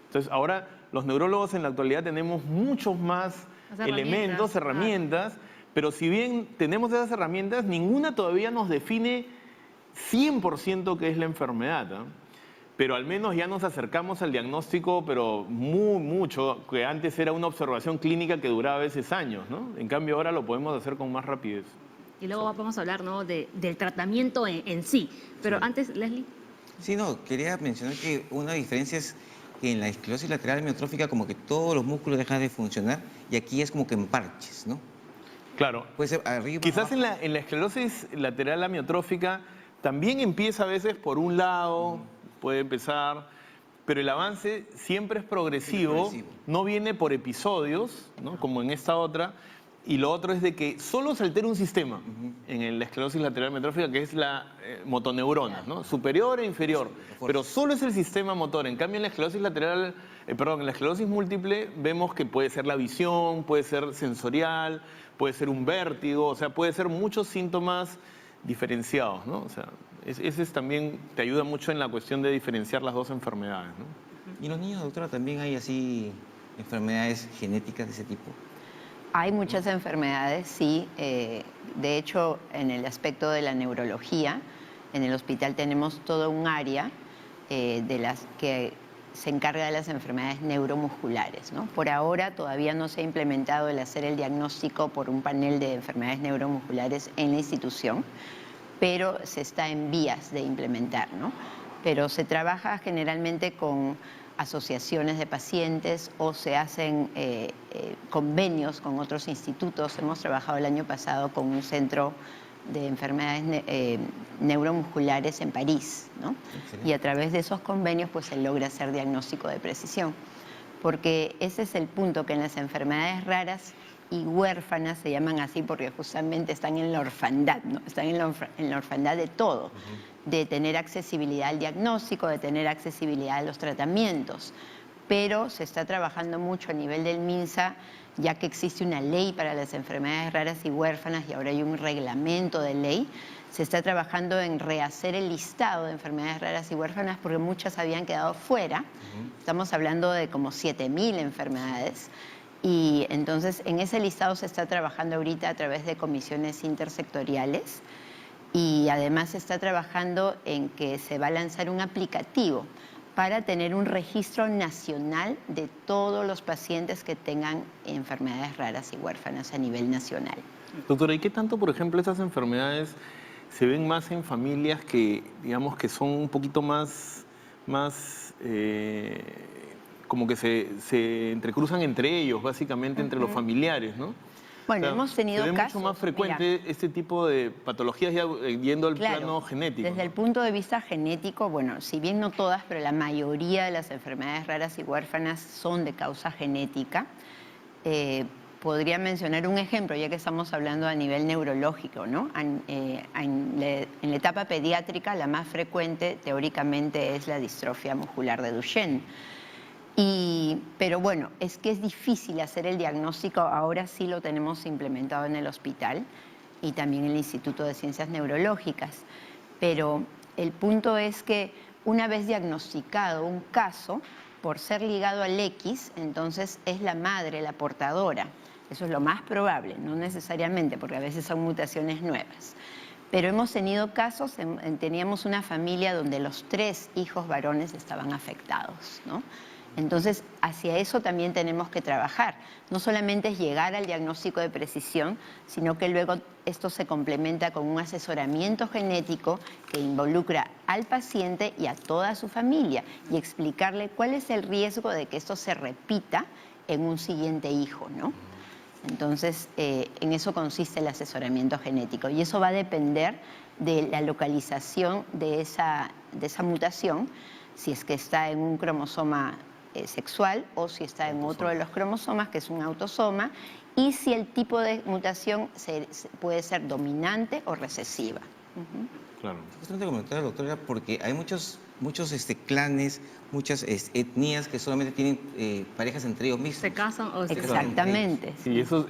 S6: Entonces, ahora los neurólogos en la actualidad tenemos muchos más elementos, herramientas, pero si bien tenemos esas herramientas, ninguna todavía nos define 100% qué es la enfermedad, ¿no? Pero al menos ya nos acercamos al diagnóstico, pero mucho, que antes era una observación clínica que duraba a veces años, ¿no? En cambio ahora lo podemos hacer con más rapidez.
S1: Y luego vamos a hablar, ¿no?, del tratamiento en sí. Pero antes, Leslie.
S2: Sí, no, quería mencionar que una diferencia es que en la esclerosis lateral amiotrófica como que todos los músculos dejan de funcionar y aquí es como que en parches, ¿no?
S6: Claro.
S2: Puede ser arriba,
S6: quizás en la esclerosis lateral amiotrófica también empieza a veces por un lado, puede empezar, pero el avance siempre es progresivo, no viene por episodios, ¿no?, como en esta otra, y lo otro es de que solo se altera un sistema en la esclerosis lateral amiotrófica, que es la motoneurona, ¿no?, superior e inferior, pero solo es el sistema motor. En cambio en la esclerosis lateral, en la esclerosis múltiple vemos que puede ser la visión, puede ser sensorial, puede ser un vértigo, o sea, puede ser muchos síntomas diferenciados, ¿no? O sea, ese también te ayuda mucho en la cuestión de diferenciar las dos enfermedades, ¿no?
S2: ¿Y los niños, doctora, también hay así enfermedades genéticas de ese tipo?
S7: Hay muchas enfermedades, sí. De hecho, en el aspecto de la neurología, en el hospital tenemos todo un área de las que se encarga de las enfermedades neuromusculares, ¿no? Por ahora todavía no se ha implementado el hacer el diagnóstico por un panel de enfermedades neuromusculares en la institución, pero se está en vías de implementar, ¿no? Pero se trabaja generalmente con asociaciones de pacientes o se hacen convenios con otros institutos. Hemos trabajado el año pasado con un centro de enfermedades neuromusculares en París, ¿no? Y a través de esos convenios pues se logra hacer diagnóstico de precisión, porque ese es el punto, que en las enfermedades raras y huérfanas se llaman así porque justamente están en la orfandad, ¿no? Están en la orfandad de todo, de tener accesibilidad al diagnóstico, de tener accesibilidad a los tratamientos, pero se está trabajando mucho a nivel del MINSA, ya que existe una ley para las enfermedades raras y huérfanas y ahora hay un reglamento de ley. Se está trabajando en rehacer el listado de enfermedades raras y huérfanas porque muchas habían quedado fuera. Estamos hablando de como 7.000 enfermedades. Y entonces en ese listado se está trabajando ahorita a través de comisiones intersectoriales y además se está trabajando en que se va a lanzar un aplicativo para tener un registro nacional de todos los pacientes que tengan enfermedades raras y huérfanas a nivel nacional.
S6: Doctora, ¿y qué tanto, por ejemplo, esas enfermedades se ven más en familias que, digamos, que son un poquito más como que se entrecruzan entre ellos, básicamente entre los familiares, ¿no?
S7: Bueno,
S6: O sea,
S7: hemos tenido
S6: se ve
S7: casos.
S6: mucho más frecuente este tipo de patologías ya yendo al
S7: Claro,
S6: plano genético.
S7: Desde el punto de vista genético, bueno, si bien no todas, pero la mayoría de las enfermedades raras y huérfanas son de causa genética. Podría mencionar un ejemplo, ya que estamos hablando a nivel neurológico, ¿no? En la etapa pediátrica, la más frecuente, teóricamente, es la distrofia muscular de Duchenne. Pero bueno, es que es difícil hacer el diagnóstico, ahora sí lo tenemos implementado en el hospital y también en el Instituto de Ciencias Neurológicas. Pero el punto es que una vez diagnosticado un caso, por ser ligado al X, entonces es la madre la portadora. Eso es lo más probable, no necesariamente, porque a veces son mutaciones nuevas. Pero hemos tenido casos, teníamos una familia donde los 3 hijos varones estaban afectados, ¿no? Entonces, hacia eso también tenemos que trabajar. No solamente es llegar al diagnóstico de precisión, sino que luego esto se complementa con un asesoramiento genético que involucra al paciente y a toda su familia y explicarle cuál es el riesgo de que esto se repita en un siguiente hijo, ¿no? Entonces, en eso consiste el asesoramiento genético y eso va a depender de la localización de esa mutación, si es que está en un cromosoma sexual o si está en otro de los cromosomas, que es un autosoma, y si el tipo de mutación puede ser dominante o recesiva.
S6: Claro.
S2: Justamente comentar, doctora, porque hay muchos clanes, muchas etnias que solamente tienen parejas entre ellos mismos.
S1: Se casan o se
S7: Exactamente.
S6: Sí, eso,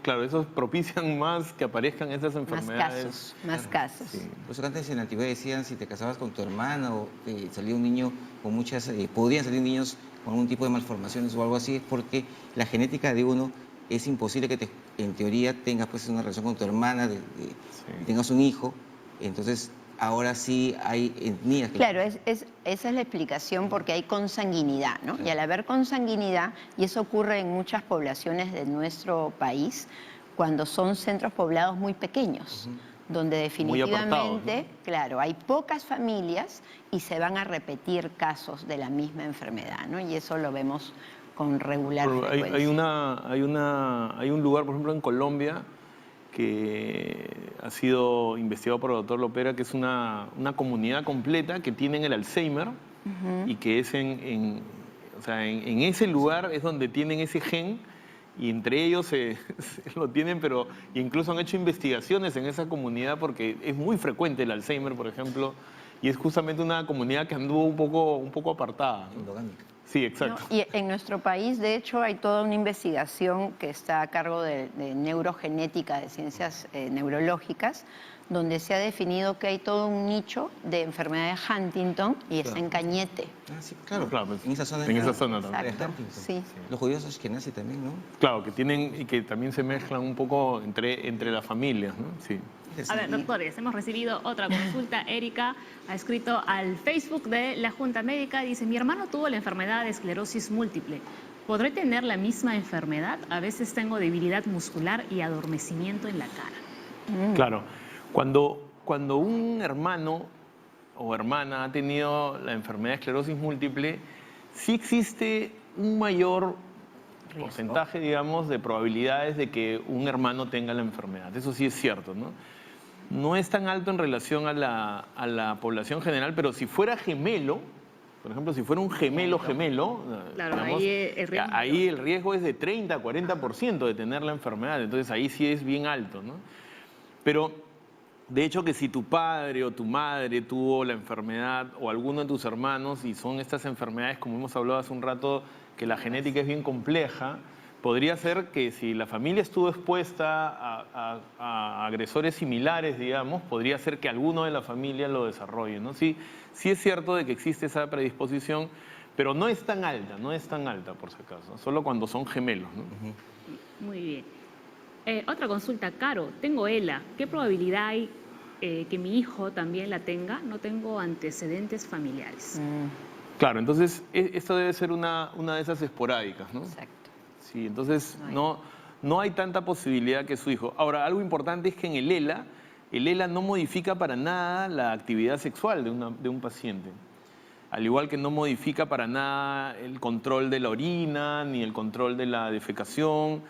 S6: claro, esos propician más que aparezcan esas enfermedades.
S7: Más casos.
S2: Sí. Por eso antes en la antigüedad decían, si te casabas con tu hermana o salía un niño con muchas, podrían salir niños con algún tipo de malformaciones o algo así, es porque la genética de uno es imposible que en teoría tengas pues una relación con tu hermana, tengas un hijo, entonces ahora sí hay etnias.
S7: Claro, esa es la explicación porque hay consanguinidad, ¿no? Y al haber consanguinidad, y eso ocurre en muchas poblaciones de nuestro país, cuando son centros poblados muy pequeños, donde definitivamente, claro, hay pocas familias y se van a repetir casos de la misma enfermedad, ¿no? Y eso lo vemos con regular frecuencia.
S6: Hay un lugar, por ejemplo, en Colombia, que ha sido investigado por el doctor Lopera, que es una comunidad completa que tienen el Alzheimer y que es en ese lugar es donde tienen ese gen y entre ellos se lo tienen, pero incluso han hecho investigaciones en esa comunidad porque es muy frecuente el Alzheimer, por ejemplo, y es justamente una comunidad que anduvo un poco apartada, ¿no?
S2: Endogámica.
S6: Sí, exacto.
S7: No, y en nuestro país, de hecho, hay toda una investigación que está a cargo de neurogenética, de ciencias neurológicas, donde se ha definido que hay todo un nicho de enfermedad de Huntington y está en Cañete.
S2: Ah, sí, claro.
S6: Pues,
S2: en esa zona.
S6: en esa zona también.
S7: Exacto, sí.
S2: Los judíos ashkenazí también, ¿no?
S6: Claro, que tienen y que también se mezclan un poco entre las familias, ¿no? Sí.
S1: A ver, doctores, hemos recibido otra consulta. Erika ha escrito al Facebook de la Junta Médica, dice, mi hermano tuvo la enfermedad de esclerosis múltiple. ¿Podré tener la misma enfermedad? A veces tengo debilidad muscular y adormecimiento en la cara.
S6: Claro. Cuando un hermano o hermana ha tenido la enfermedad de esclerosis múltiple, sí existe un mayor porcentaje, digamos, de probabilidades de que un hermano tenga la enfermedad. Eso sí es cierto, ¿no? No es tan alto en relación a la población general, pero si fuera gemelo, por ejemplo, si fuera un gemelo,
S1: claro,
S6: digamos,
S1: ahí
S6: el riesgo es de 30 a 40% de tener la enfermedad, entonces ahí sí es bien alto, ¿no? Pero, de hecho, que si tu padre o tu madre tuvo la enfermedad o alguno de tus hermanos, y son estas enfermedades, como hemos hablado hace un rato, que la genética es bien compleja, podría ser que si la familia estuvo expuesta a agresores similares, digamos, podría ser que alguno de la familia lo desarrolle, ¿no? Sí es cierto de que existe esa predisposición, pero no es tan alta por si acaso, solo cuando son gemelos, ¿no?
S1: Muy bien. Otra consulta, Caro, tengo ELA. ¿Qué probabilidad hay que mi hijo también la tenga? No tengo antecedentes familiares.
S6: Claro, entonces esto debe ser una de esas esporádicas, ¿no?
S7: Exacto.
S6: Sí, entonces no hay tanta posibilidad que su hijo. Ahora, algo importante es que en el ELA no modifica para nada la actividad sexual de un paciente. Al igual que no modifica para nada el control de la orina, ni el control de la defecación,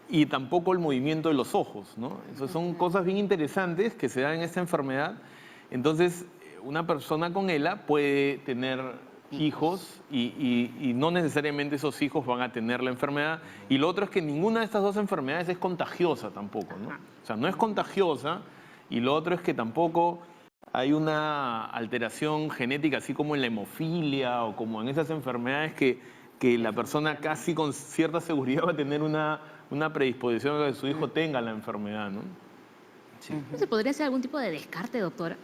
S6: y tampoco el movimiento de los ojos, ¿no? Esas son cosas bien interesantes que se dan en esta enfermedad. Entonces, una persona con ELA puede tener hijos y no necesariamente esos hijos van a tener la enfermedad. Y lo otro es que ninguna de estas dos enfermedades es contagiosa tampoco, ¿no? O sea, no es contagiosa, y lo otro es que tampoco hay una alteración genética, así como en la hemofilia o como en esas enfermedades que la persona casi con cierta seguridad va a tener una predisposición a que su hijo tenga la enfermedad, ¿no?
S1: Sí. ¿Se podría hacer algún tipo de descarte, doctora?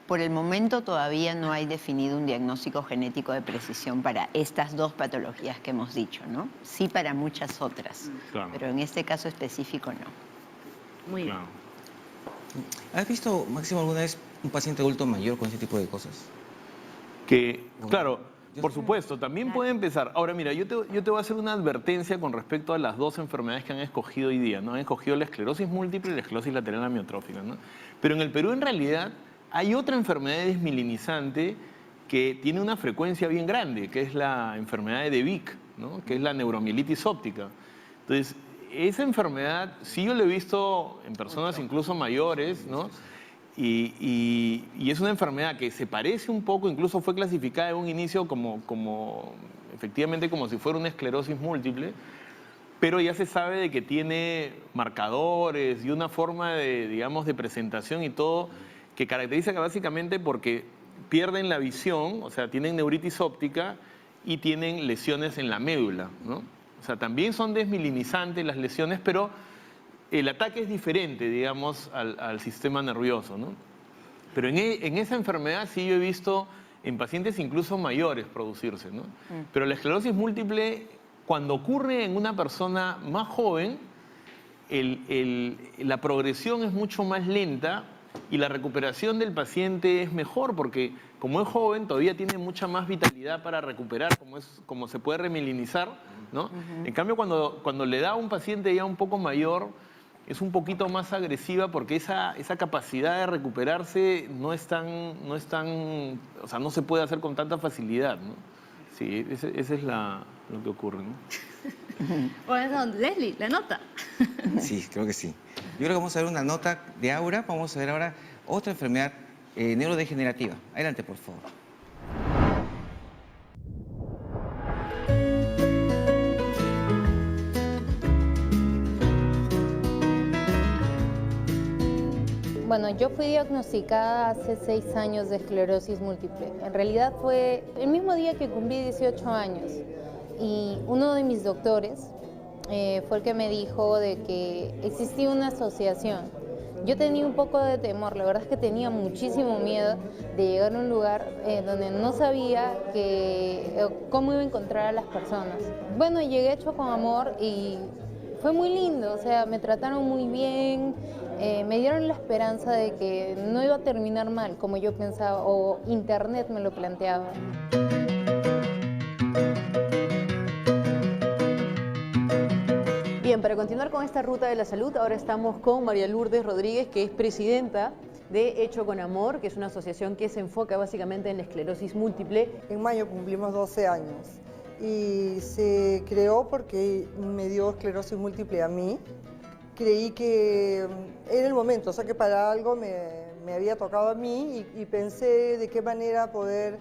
S7: Por el momento todavía no hay definido un diagnóstico genético de precisión para estas dos patologías que hemos dicho, ¿no? Sí para muchas otras,
S6: claro,
S7: pero en este caso específico no.
S1: Muy bien.
S6: Claro.
S2: ¿Has visto, Máximo, alguna vez un paciente adulto mayor con ese tipo de cosas?
S6: Claro, por supuesto, también puede empezar. Ahora, mira, yo te voy a hacer una advertencia con respecto a las dos enfermedades que han escogido hoy día, ¿no? Han escogido la esclerosis múltiple y la esclerosis lateral amiotrófica, ¿no? Pero en el Perú, en realidad, hay otra enfermedad desmielinizante que tiene una frecuencia bien grande, que es la enfermedad de Vick, ¿no? Que es la neuromielitis óptica. Entonces, esa enfermedad sí yo la he visto en personas incluso mayores, ¿no? Y es una enfermedad que se parece un poco, incluso fue clasificada en un inicio efectivamente como si fuera una esclerosis múltiple, pero ya se sabe de que tiene marcadores y una forma de, digamos, de presentación y todo, que caracteriza básicamente porque pierden la visión, o sea, tienen neuritis óptica y tienen lesiones en la médula, ¿no? O sea, también son desmielinizantes las lesiones, pero el ataque es diferente, digamos, al sistema nervioso, ¿no? Pero en esa enfermedad sí yo he visto en pacientes incluso mayores producirse, ¿no? Pero la esclerosis múltiple, cuando ocurre en una persona más joven, la progresión es mucho más lenta y la recuperación del paciente es mejor porque como es joven todavía tiene mucha más vitalidad para recuperar, como se puede remielinizar, ¿no? En cambio, cuando le da a un paciente ya un poco mayor, es un poquito más agresiva porque esa capacidad de recuperarse no es tan, o sea, no se puede hacer con tanta facilidad, ¿no? Sí, ese es lo que ocurre, ¿no?
S1: Bueno, Leslie, la nota.
S2: Sí, creo que sí. Yo creo que vamos a ver una nota de Aura. Vamos a ver ahora otra enfermedad neurodegenerativa. Adelante, por favor.
S8: Bueno, yo fui diagnosticada hace 6 años de esclerosis múltiple. En realidad fue el mismo día que cumplí 18 años. Y uno de mis doctores fue el que me dijo de que existía una asociación. Yo tenía un poco de temor, la verdad es que tenía muchísimo miedo de llegar a un lugar donde no sabía cómo iba a encontrar a las personas. Bueno, llegué hecho con amor y fue muy lindo, o sea, me trataron muy bien, me dieron la esperanza de que no iba a terminar mal como yo pensaba o internet me lo planteaba.
S3: Bien, para continuar con esta ruta de la salud, ahora estamos con María Lourdes Rodríguez, que es presidenta de Hecho con Amor, que es una asociación que se enfoca básicamente en la esclerosis múltiple.
S9: En mayo cumplimos 12 años y se creó porque me dio esclerosis múltiple a mí. Creí que era el momento, o sea que para algo me había tocado a mí y pensé de qué manera poder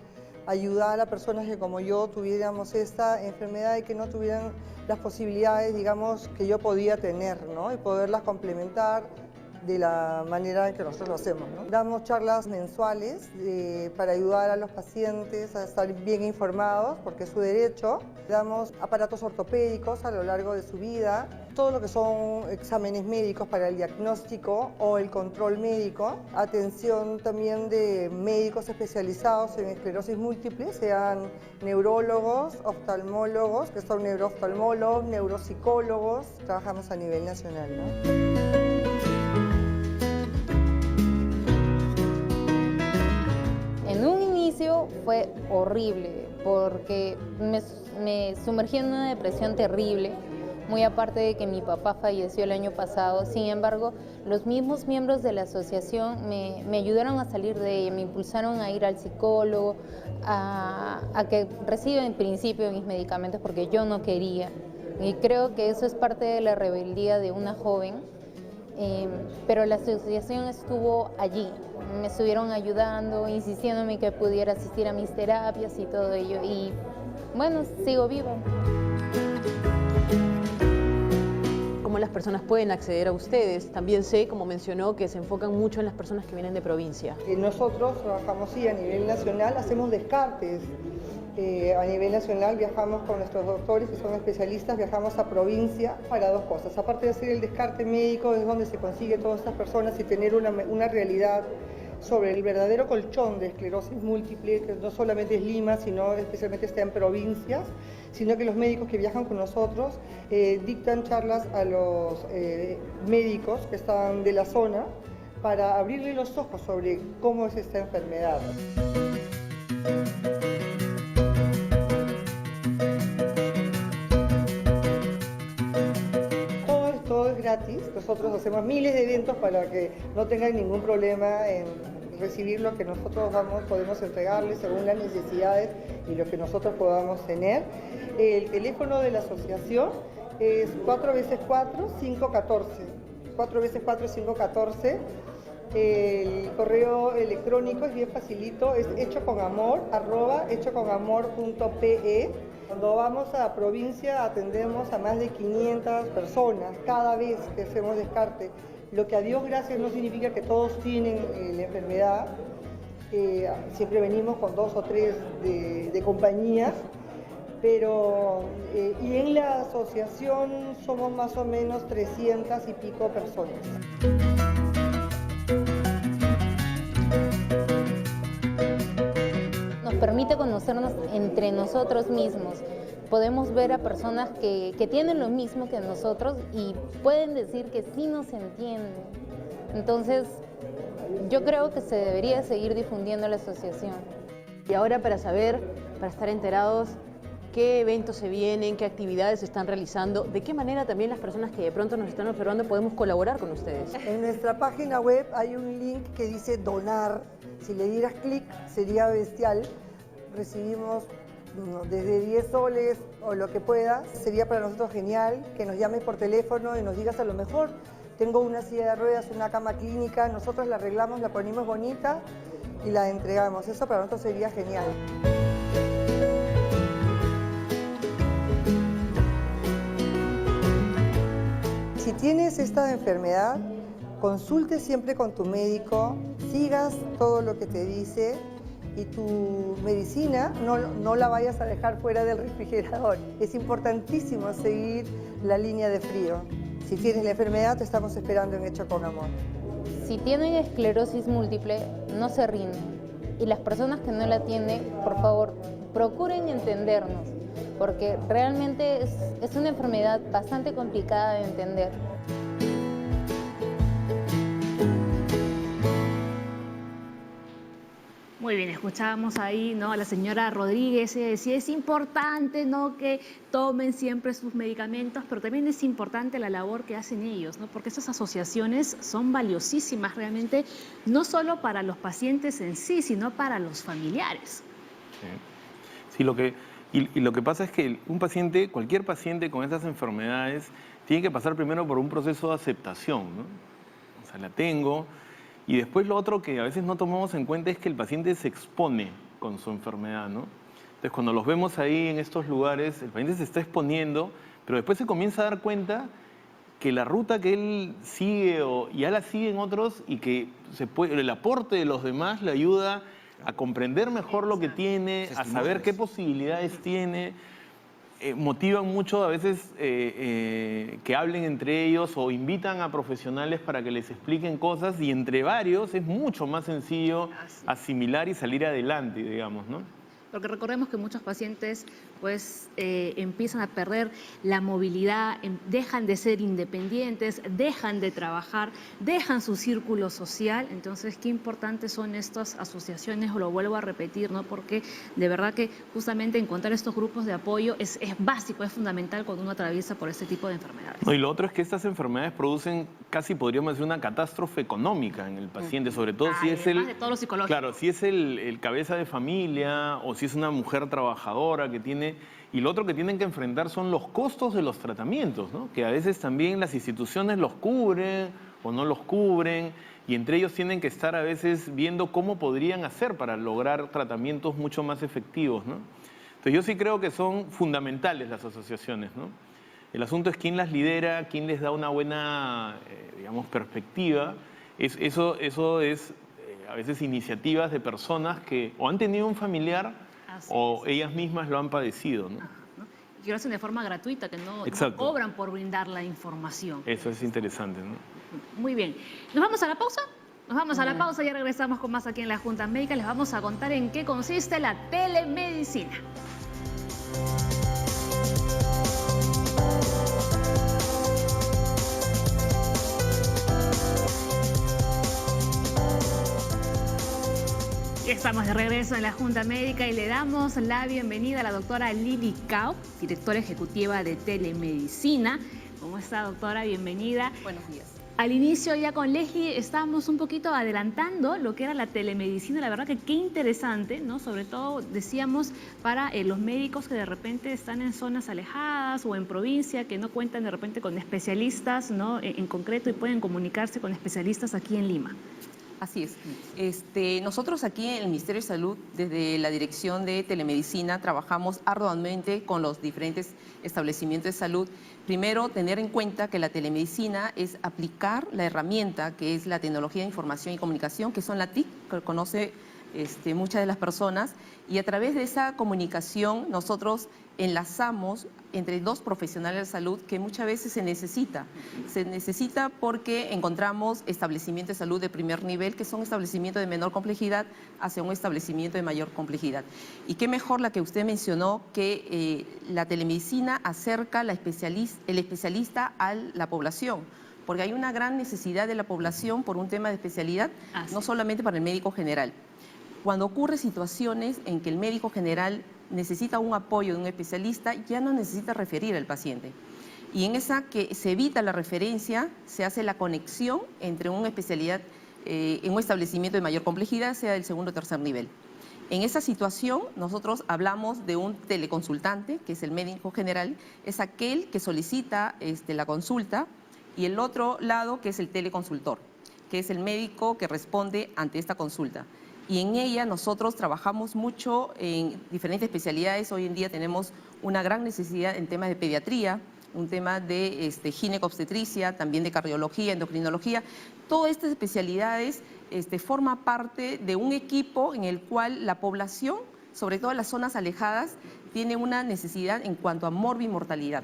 S9: ayudar a personas que como yo tuviéramos esta enfermedad y que no tuvieran las posibilidades, digamos, que yo podía tener, ¿no? Y poderlas complementar de la manera en que nosotros lo hacemos, ¿no? Damos charlas mensuales para ayudar a los pacientes a estar bien informados, porque es su derecho. Damos aparatos ortopédicos a lo largo de su vida, todo lo que son exámenes médicos para el diagnóstico o el control médico, atención también de médicos especializados en esclerosis múltiple, sean neurólogos, oftalmólogos, que son neurooftalmólogos, neuropsicólogos, trabajamos a nivel nacional, ¿no?
S8: En un inicio fue horrible porque me sumergí en una depresión terrible, muy aparte de que mi papá falleció el año pasado. Sin embargo, los mismos miembros de la asociación me ayudaron a salir de ella, me impulsaron a ir al psicólogo, a que reciba en principio mis medicamentos porque yo no quería. Y creo que eso es parte de la rebeldía de una joven, pero la asociación estuvo allí. Me estuvieron ayudando, insistiéndome que pudiera asistir a mis terapias y todo ello. Y bueno, sigo viva.
S3: ¿Cómo las personas pueden acceder a ustedes? También sé, como mencionó, que se enfocan mucho en las personas que vienen de provincia.
S9: Nosotros trabajamos sí, a nivel nacional, hacemos descartes. A nivel nacional viajamos con nuestros doctores que son especialistas, viajamos a provincia para dos cosas. Aparte de hacer el descarte médico, es donde se consigue todas estas personas y tener una realidad sobre el verdadero colchón de esclerosis múltiple, que no solamente es Lima, sino especialmente está en provincias, sino que los médicos que viajan con nosotros dictan charlas a los médicos que están de la zona para abrirle los ojos sobre cómo es esta enfermedad. Todo es gratis. Nosotros hacemos miles de eventos para que no tengan ningún problema en recibir lo que nosotros podemos entregarles según las necesidades y lo que nosotros podamos tener. El teléfono de la asociación es 4x4-514. 4x4-514. El correo electrónico es bien facilito, es hechoconamor@hechoconamor.pe. Cuando vamos a provincia atendemos a más de 500 personas cada vez que hacemos descarte. Lo que a Dios gracias no significa que todos tienen la enfermedad. Siempre venimos con 2 o 3 de compañía, pero y en la asociación somos más o menos 300 y pico personas.
S8: Nos permite conocernos entre nosotros mismos. Podemos ver a personas que tienen lo mismo que nosotros y pueden decir que sí nos entienden. Entonces, yo creo que se debería seguir difundiendo la asociación.
S3: Y ahora para saber, para estar enterados, qué eventos se vienen, qué actividades se están realizando, de qué manera también las personas que de pronto nos están observando podemos colaborar con ustedes.
S9: En nuestra página web hay un link que dice donar. Si le dieras clic sería bestial. Recibimos desde 10 soles o lo que pueda. Sería para nosotros genial que nos llames por teléfono y nos digas a lo mejor tengo una silla de ruedas, una cama clínica, nosotros la arreglamos, la ponemos bonita y la entregamos. Eso para nosotros sería genial. Si tienes esta enfermedad, consulte siempre con tu médico, sigas todo lo que te dice y tu medicina no la vayas a dejar fuera del refrigerador. Es importantísimo seguir la línea de frío. Si tienes la enfermedad, te estamos esperando en Hecho con Amor.
S8: Si tienen esclerosis múltiple, no se rinden. Y las personas que no la tienen, por favor, procuren entendernos, porque realmente es una enfermedad bastante complicada de entender.
S1: Muy Muy bien, escuchábamos ahí, ¿no?, a la señora Rodríguez, ella decía, es importante, ¿no?, que tomen siempre sus medicamentos, pero también es importante la labor que hacen ellos, ¿no?, porque estas asociaciones son valiosísimas realmente, no solo para los pacientes en sí, sino para los familiares.
S6: Sí, lo que pasa es que un paciente, cualquier paciente con estas enfermedades, tiene que pasar primero por un proceso de aceptación, ¿no? O sea, la tengo. Y después lo otro que a veces no tomamos en cuenta es que el paciente se expone con su enfermedad, ¿no? Entonces, cuando los vemos ahí en estos lugares, el paciente se está exponiendo, pero después se comienza a dar cuenta que la ruta que él sigue ya la siguen otros y que el aporte de los demás le ayuda a comprender mejor lo que tiene, a saber qué posibilidades tiene. Motivan mucho a veces que hablen entre ellos o invitan a profesionales para que les expliquen cosas y entre varios es mucho más sencillo asimilar y salir adelante, digamos, ¿no?
S1: Porque recordemos que muchos pacientes pues empiezan a perder la movilidad, dejan de ser independientes, dejan de trabajar, dejan su círculo social. Entonces, qué importantes son estas asociaciones, lo vuelvo a repetir, ¿no? Porque de verdad que justamente encontrar estos grupos de apoyo es básico, es fundamental cuando uno atraviesa por este tipo de enfermedades.
S6: No, y lo otro es que estas enfermedades producen casi, podríamos decir, una catástrofe económica en el paciente, sobre todo si es
S1: de todo lo psicológico.
S6: Claro, si es el cabeza de familia o si es una mujer trabajadora que tiene... Y lo otro que tienen que enfrentar son los costos de los tratamientos, ¿no? Que a veces también las instituciones los cubren o no los cubren y entre ellos tienen que estar a veces viendo cómo podrían hacer para lograr tratamientos mucho más efectivos, ¿no? Entonces yo sí creo que son fundamentales las asociaciones, ¿no? El asunto es quién las lidera, quién les da una buena, digamos, perspectiva. Eso es a veces iniciativas de personas que o han tenido un familiar o ellas mismas lo han padecido, ¿no?
S1: Y lo hacen de forma gratuita, que no cobran por brindar la información.
S6: Eso es interesante, ¿no?
S1: Muy bien. ¿Nos vamos a la pausa? Nos vamos a la pausa y ya regresamos con más aquí en la Junta Médica. Les vamos a contar en qué consiste la telemedicina. Estamos de regreso en la Junta Médica y le damos la bienvenida a la doctora Lili Cao, directora ejecutiva de Telemedicina. ¿Cómo está, doctora? Bienvenida.
S10: Buenos días.
S1: Al inicio ya con Leslie estábamos un poquito adelantando lo que era la telemedicina. La verdad que qué interesante, ¿no? Sobre todo decíamos para los médicos que de repente están en zonas alejadas o en provincia, que no cuentan de repente con especialistas, ¿no?, en concreto y pueden comunicarse con especialistas aquí en Lima.
S10: Así es. Nosotros aquí en el Ministerio de Salud, desde la Dirección de Telemedicina, trabajamos arduamente con los diferentes establecimientos de salud. Primero, tener en cuenta que la telemedicina es aplicar la herramienta que es la tecnología de información y comunicación, que son la TIC, que conoce muchas de las personas, y a través de esa comunicación nosotros enlazamos entre dos profesionales de salud que muchas veces se necesita. Se necesita porque encontramos establecimientos de salud de primer nivel que son establecimientos de menor complejidad hacia un establecimiento de mayor complejidad. Y qué mejor la que usted mencionó, que la telemedicina acerca el especialista a la población, porque hay una gran necesidad de la población por un tema de especialidad, no solamente para el médico general. Cuando ocurren situaciones en que el médico general necesita un apoyo de un especialista, ya no necesita referir al paciente. Y en esa que se evita la referencia, se hace la conexión entre una especialidad en un establecimiento de mayor complejidad, sea del segundo o tercer nivel. En esa situación, nosotros hablamos de un teleconsultante, que es el médico general, es aquel que solicita la consulta, y el otro lado, que es el teleconsultor, que es el médico que responde ante esta consulta. Y en ella nosotros trabajamos mucho en diferentes especialidades. Hoy en día tenemos una gran necesidad en temas de pediatría, un tema de ginecobstetricia, también de cardiología, endocrinología. Todas estas especialidades forman parte de un equipo en el cual la población, sobre todo en las zonas alejadas, tiene una necesidad en cuanto a morbimortalidad.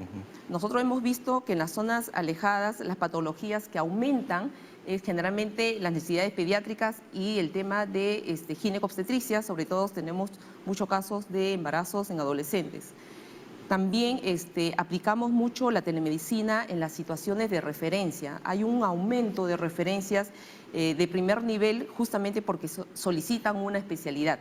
S10: Nosotros hemos visto que en las zonas alejadas las patologías que aumentan es generalmente las necesidades pediátricas y el tema de ginecobstetricia. Sobre todo tenemos muchos casos de embarazos en adolescentes. También aplicamos mucho la telemedicina en las situaciones de referencia. Hay un aumento de referencias de primer nivel justamente porque solicitan una especialidad.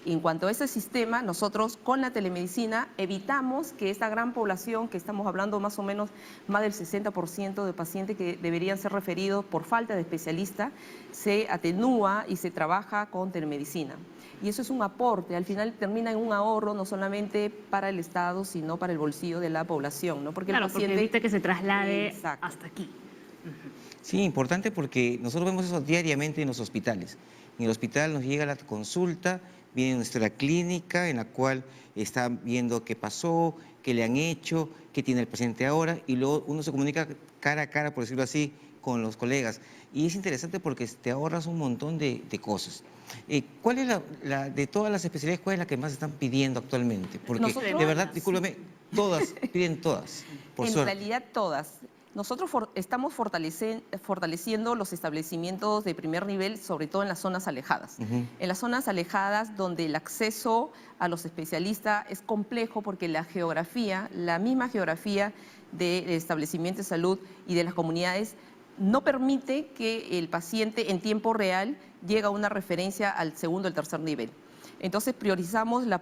S10: En cuanto a ese sistema, nosotros con la telemedicina evitamos que esta gran población, que estamos hablando más o menos más del 60% de pacientes que deberían ser referidos por falta de especialista, se atenúa y se trabaja con telemedicina. Y eso es un aporte, al final termina en un ahorro no solamente para el Estado, sino para el bolsillo de la población, ¿no? Porque
S1: claro,
S10: el paciente...
S1: porque evita que se traslade
S10: Exacto.
S1: hasta aquí.
S2: Sí, importante porque nosotros vemos eso diariamente en los hospitales. En el hospital nos llega la consulta, viene nuestra clínica en la cual están viendo qué pasó, qué le han hecho, qué tiene el paciente ahora, y luego uno se comunica cara a cara, por decirlo así, con los colegas. Y es interesante porque te ahorras un montón de cosas. ¿Cuál es de todas las especialidades, cuál es la que más están pidiendo actualmente? Porque
S10: Nosotros,
S2: de verdad, discúlpeme, todas, piden todas, por suerte.
S10: En realidad todas. Nosotros estamos fortaleciendo los establecimientos de primer nivel, sobre todo en las zonas alejadas. En las zonas alejadas donde el acceso a los especialistas es complejo porque la geografía, la misma geografía del establecimiento de salud y de las comunidades no permite que el paciente en tiempo real llegue a una referencia al segundo o el tercer nivel. Entonces priorizamos las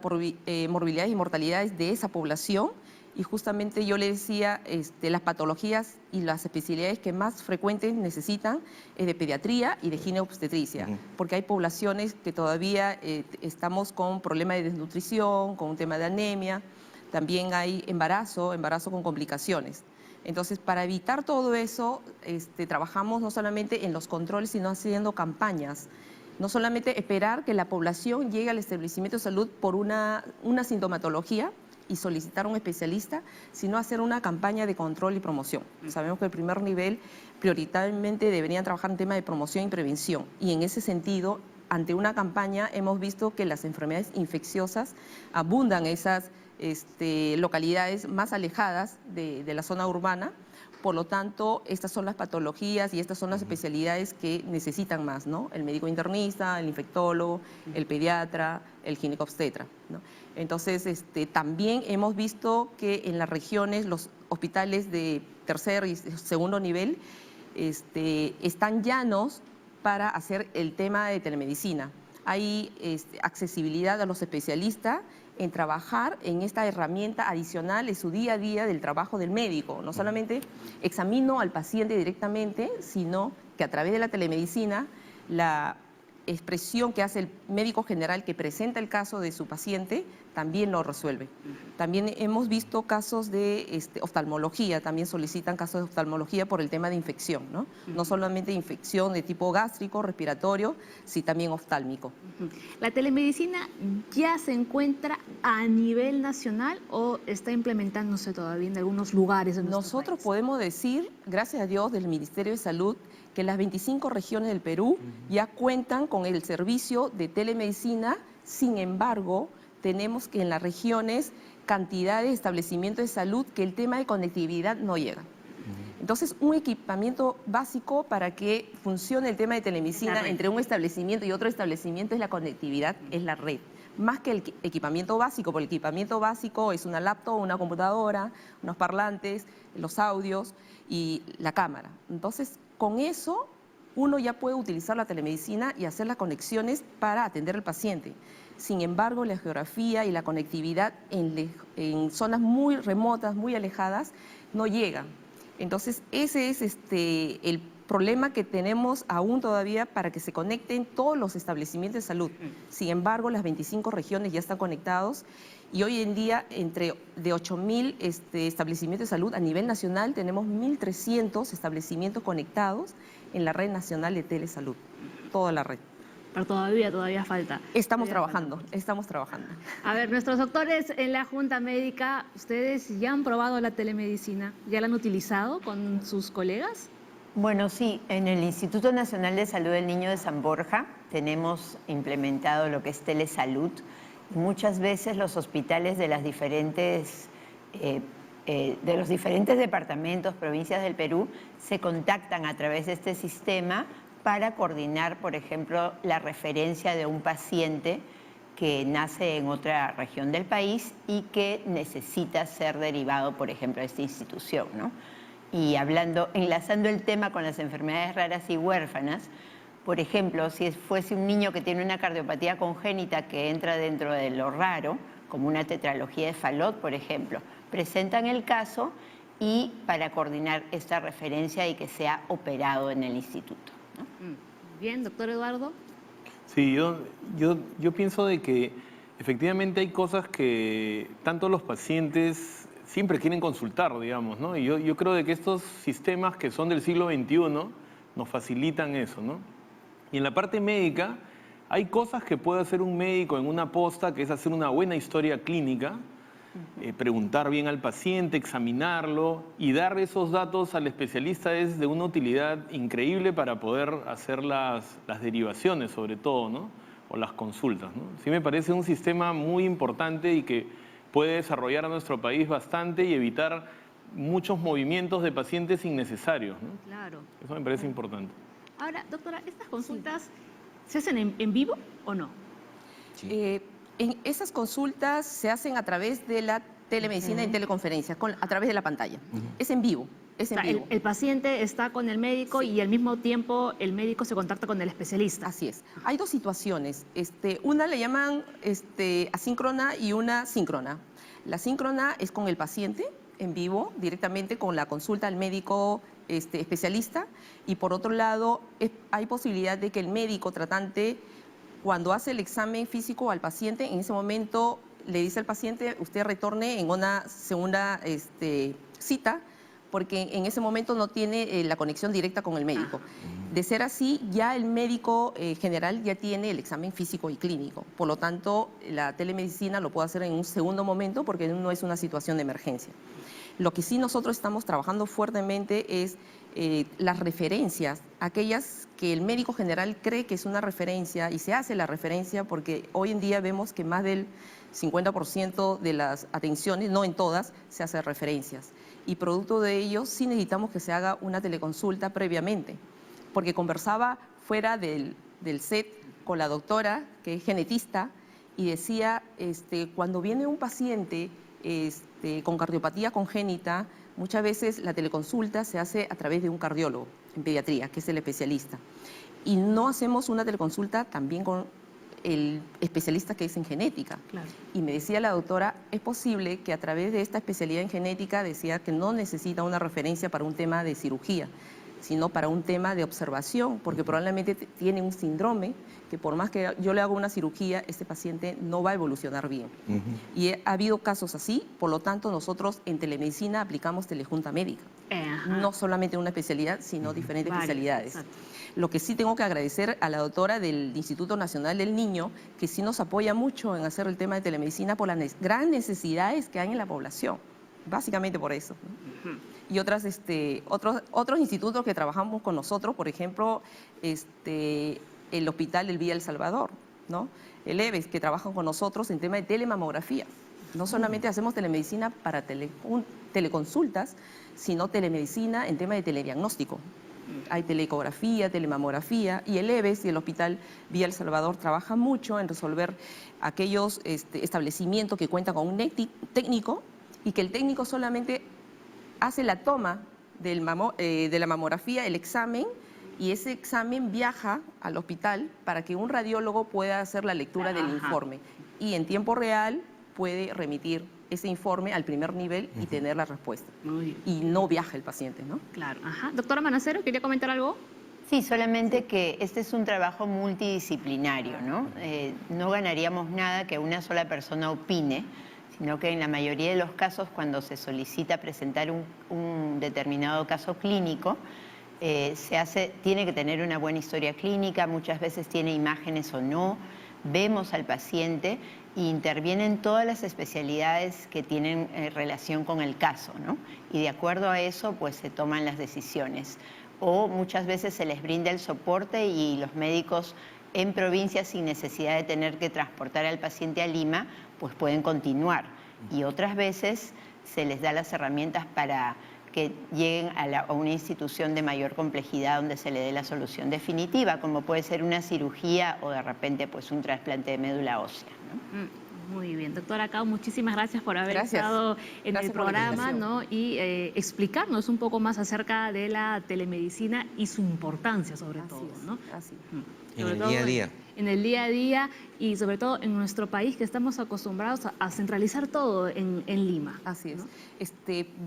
S10: morbilidades y mortalidades de esa población. Y justamente yo le decía, las patologías y las especialidades que más frecuentes necesitan es de pediatría y de gineobstetricia, porque hay poblaciones que todavía estamos con problemas de desnutrición, con un tema de anemia, también hay embarazo con complicaciones. Entonces, para evitar todo eso, trabajamos no solamente en los controles, sino haciendo campañas. No solamente esperar que la población llegue al establecimiento de salud por una sintomatología, y solicitar a un especialista, sino hacer una campaña de control y promoción. Sabemos que el primer nivel prioritariamente deberían trabajar en tema de promoción y prevención, y en ese sentido, ante una campaña hemos visto que las enfermedades infecciosas abundan en esas localidades más alejadas de la zona urbana. Por lo tanto, estas son las patologías y estas son las especialidades que necesitan más, ¿no? El médico internista, el infectólogo, el pediatra, el ginecobstetra, ¿no? Entonces, también hemos visto que en las regiones los hospitales de tercer y segundo nivel están llanos para hacer el tema de telemedicina. Hay accesibilidad a los especialistas en trabajar en esta herramienta adicional en su día a día del trabajo del médico. No solamente examino al paciente directamente, sino que a través de la telemedicina, la expresión que hace el médico general que presenta el caso de su paciente, también lo resuelve. También hemos visto casos de oftalmología, también solicitan casos de oftalmología por el tema de infección, ¿no? No solamente infección de tipo gástrico, respiratorio, sino también oftálmico.
S1: ¿La telemedicina ya se encuentra a nivel nacional o está implementándose todavía en algunos lugares de nuestro
S10: Nosotros
S1: país?
S10: podemos decir, gracias a Dios, del Ministerio de Salud, que las 25 regiones del Perú ya cuentan con el servicio de telemedicina. Sin embargo, tenemos que en las regiones cantidad de establecimientos de salud que el tema de conectividad no llega. Entonces, un equipamiento básico para que funcione el tema de telemedicina entre un establecimiento y otro establecimiento es la conectividad, es la red. Más que el equipamiento básico, porque el equipamiento básico es una laptop, una computadora, unos parlantes, los audios y la cámara. Entonces, con eso uno ya puede utilizar la telemedicina y hacer las conexiones para atender al paciente. Sin embargo, la geografía y la conectividad en zonas muy remotas, muy alejadas, no llegan. Entonces, ese es el problema que tenemos aún todavía para que se conecten todos los establecimientos de salud. Sin embargo, las 25 regiones ya están conectados y hoy en día, de 8.000 establecimientos de salud a nivel nacional, tenemos 1.300 establecimientos conectados en la red nacional de telesalud, toda la red.
S1: Pero todavía falta.
S10: Estamos trabajando.
S1: A ver, nuestros doctores en la Junta Médica, ¿ustedes ya han probado la telemedicina? ¿Ya la han utilizado con sus colegas?
S7: Bueno, sí, en el Instituto Nacional de Salud del Niño de San Borja tenemos implementado lo que es telesalud. Muchas veces los hospitales de los diferentes departamentos, provincias del Perú, se contactan a través de este sistema para coordinar, por ejemplo, la referencia de un paciente que nace en otra región del país y que necesita ser derivado, por ejemplo, a esta institución, ¿no? Y enlazando el tema con las enfermedades raras y huérfanas, por ejemplo, si fuese un niño que tiene una cardiopatía congénita que entra dentro de lo raro, como una tetralogía de Fallot, por ejemplo, presentan el caso y para coordinar esta referencia y que sea operado en el instituto, ¿no?
S1: Bien, doctor Eduardo.
S6: Sí, yo pienso de que efectivamente hay cosas que tanto los pacientes siempre quieren consultar, digamos, ¿no? Y yo creo de que estos sistemas que son del siglo XXI nos facilitan eso, ¿no? Y en la parte médica hay cosas que puede hacer un médico en una posta, que es hacer una buena historia clínica, preguntar bien al paciente, examinarlo y dar esos datos al especialista es de una utilidad increíble para poder hacer las derivaciones, sobre todo, ¿no? O las consultas, ¿no? Sí me parece un sistema muy importante y que puede desarrollar a nuestro país bastante y evitar muchos movimientos de pacientes innecesarios, ¿no?
S1: Claro.
S6: Eso me parece importante.
S1: Ahora, doctora, ¿estas consultas se hacen en vivo o no?
S2: Sí.
S10: En esas consultas se hacen a través de la telemedicina y teleconferencia, a través de la pantalla. Es en vivo. Es en vivo.
S1: El paciente está con el médico y al mismo tiempo el médico se contacta con el especialista.
S10: Así es. Hay dos situaciones. Una le llaman asíncrona y una síncrona. La síncrona es con el paciente en vivo, directamente con la consulta al médico especialista. Y por otro lado, hay posibilidad de que el médico tratante, cuando hace el examen físico al paciente, en ese momento le dice al paciente, usted retorne en una segunda cita, porque en ese momento no tiene la conexión directa con el médico. De ser así, ya el médico general ya tiene el examen físico y clínico. Por lo tanto, la telemedicina lo puede hacer en un segundo momento porque no es una situación de emergencia. Lo que sí nosotros estamos trabajando fuertemente es las referencias, aquellas que el médico general cree que es una referencia y se hace la referencia porque hoy en día vemos que más del 50% de las atenciones, no en todas, se hace referencias. Y producto de ello sí necesitamos que se haga una teleconsulta previamente, porque conversaba fuera del set con la doctora, que es genetista, y decía, cuando viene un paciente con cardiopatía congénita, muchas veces la teleconsulta se hace a través de un cardiólogo en pediatría, que es el especialista. Y no hacemos una teleconsulta también con el especialista que es en genética.
S1: Claro.
S10: Y me decía la doctora, es posible que a través de esta especialidad en genética decía que no necesita una referencia para un tema de cirugía, sino para un tema de observación, porque probablemente tiene un síndrome que por más que yo le haga una cirugía, este paciente no va a evolucionar bien. Y ha habido casos así, por lo tanto nosotros en telemedicina aplicamos telejunta médica. No solamente una especialidad, sino diferentes especialidades.
S1: Exacto.
S10: Lo que sí tengo que agradecer a la doctora del Instituto Nacional del Niño, que sí nos apoya mucho en hacer el tema de telemedicina por las grandes necesidades que hay en la población. Básicamente por eso, ¿no? Y otros institutos que trabajamos con nosotros, por ejemplo, el Hospital del Villa El Salvador, ¿no? El EVES, que trabajan con nosotros en tema de telemamografía. No solamente hacemos telemedicina para teleconsultas, sino telemedicina en tema de telediagnóstico. Hay teleecografía, telemamografía, y el EVES y el Hospital Villa El Salvador trabajan mucho en resolver aquellos establecimientos que cuentan con un técnico y que el técnico solamente hace la toma de la mamografía, el examen, y ese examen viaja al hospital para que un radiólogo pueda hacer la lectura del informe. Y en tiempo real puede remitir ese informe al primer nivel y tener la respuesta. Y no viaja el paciente, ¿no?
S1: Claro. Doctora Manacero, ¿quería comentar algo?
S7: Sí, solamente que este es un trabajo multidisciplinario, ¿no? No ganaríamos nada que una sola persona opine, sino que en la mayoría de los casos, cuando se solicita presentar un determinado caso clínico, tiene que tener una buena historia clínica, muchas veces tiene imágenes o no, vemos al paciente e intervienen todas las especialidades que tienen relación con el caso, ¿no? Y de acuerdo a eso, pues se toman las decisiones. O muchas veces se les brinda el soporte y los médicos en provincias, sin necesidad de tener que transportar al paciente a Lima, pues pueden continuar. Y otras veces se les da las herramientas para que lleguen a una institución de mayor complejidad donde se le dé la solución definitiva, como puede ser una cirugía o de repente pues un trasplante de médula ósea, ¿no?
S1: Muy bien, doctora Cao, muchísimas gracias por haber estado en el programa, ¿no? Y explicarnos un poco más acerca de la telemedicina y su importancia sobre todo, ¿no?
S10: Así.
S2: En el día a día.
S1: En el día a día y sobre todo en nuestro país que estamos acostumbrados a centralizar todo en Lima.
S10: Así es.
S1: ¿no?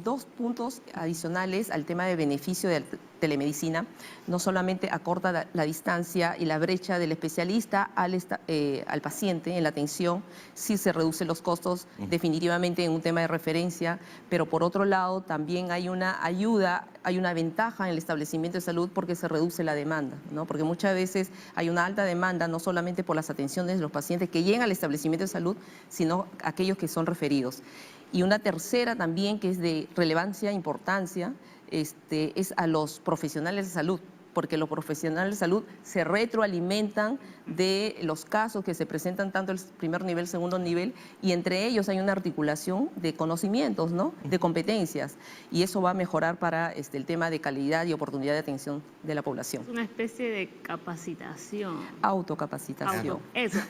S10: 2 puntos adicionales al tema de beneficio de la telemedicina. No solamente acorta la distancia y la brecha del especialista al paciente en la atención, sí se reducen los costos definitivamente en un tema de referencia, pero por otro lado también hay una ayuda, hay una ventaja en el establecimiento de salud porque se reduce la demanda, ¿no? Porque muchas veces hay una alta demanda no solamente por las atenciones de los pacientes que llegan al establecimiento de salud, sino aquellos que son referidos. Y una tercera también que es de relevancia, importancia, es a los profesionales de salud, porque los profesionales de salud se retroalimentan de los casos que se presentan tanto el primer nivel, segundo nivel, y entre ellos hay una articulación de conocimientos, ¿no? De competencias, y eso va a mejorar para el tema de calidad y oportunidad de atención de la población.
S1: Es una especie de capacitación.
S10: Autocapacitación.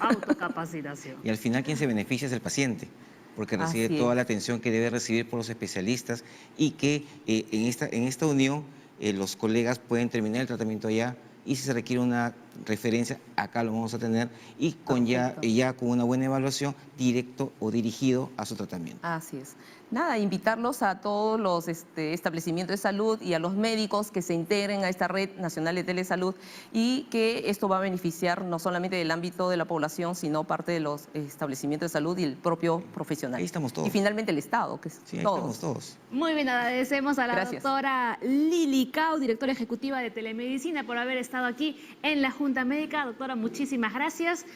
S1: Autocapacitación.
S2: Y al final quien se beneficia es el paciente, porque recibe toda la atención que debe recibir por los especialistas y que en esta unión los colegas pueden terminar el tratamiento allá y si se requiere una referencia, acá lo vamos a tener y con ya con una buena evaluación, directo o dirigido a su tratamiento.
S10: Así es. Nada, invitarlos a todos los establecimientos de salud y a los médicos que se integren a esta red nacional de telesalud y que esto va a beneficiar no solamente del ámbito de la población, sino parte de los establecimientos de salud y el propio profesional.
S2: Ahí estamos todos.
S10: Y finalmente el Estado, que es
S2: Sí, ahí
S10: todos.
S2: estamos todos.
S1: Muy bien, agradecemos a la doctora Lili Cao, directora ejecutiva de Telemedicina, por haber estado aquí en la Junta Médica. Doctora, muchísimas gracias.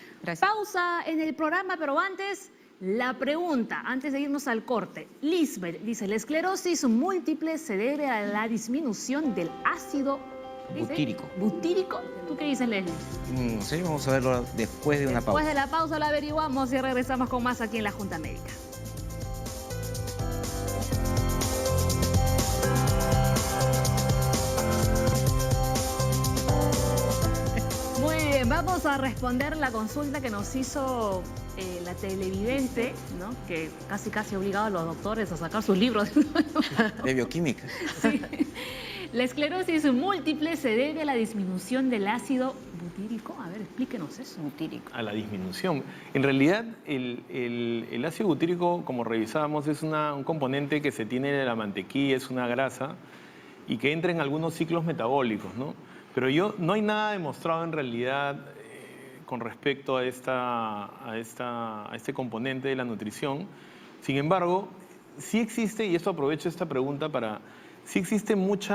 S1: Pausa en el programa, pero antes, la pregunta, antes de irnos al corte. Lisbeth dice, la esclerosis múltiple se debe a la disminución del ácido
S2: butírico.
S1: ¿Butírico? ¿Tú qué dices, Leslie?
S2: No sé, vamos a verlo después de una pausa.
S1: Después de la pausa lo averiguamos y regresamos con más aquí en la Junta Médica. Muy bien, vamos a responder la consulta que nos hizo la televidente, ¿no? Que casi obligado a los doctores a sacar sus libros.
S2: De bioquímica.
S1: Sí. La esclerosis múltiple se debe a la disminución del ácido butírico. A ver, explíquenos eso.
S7: Butírico.
S6: A la disminución. En realidad, el ácido butírico, como revisábamos, es un componente que se tiene en la mantequilla, es una grasa, y que entra en algunos ciclos metabólicos, ¿no? Pero no hay nada demostrado en realidad con respecto a este componente de la nutrición. Sin embargo, sí existe, y esto aprovecho esta pregunta sí existe mucho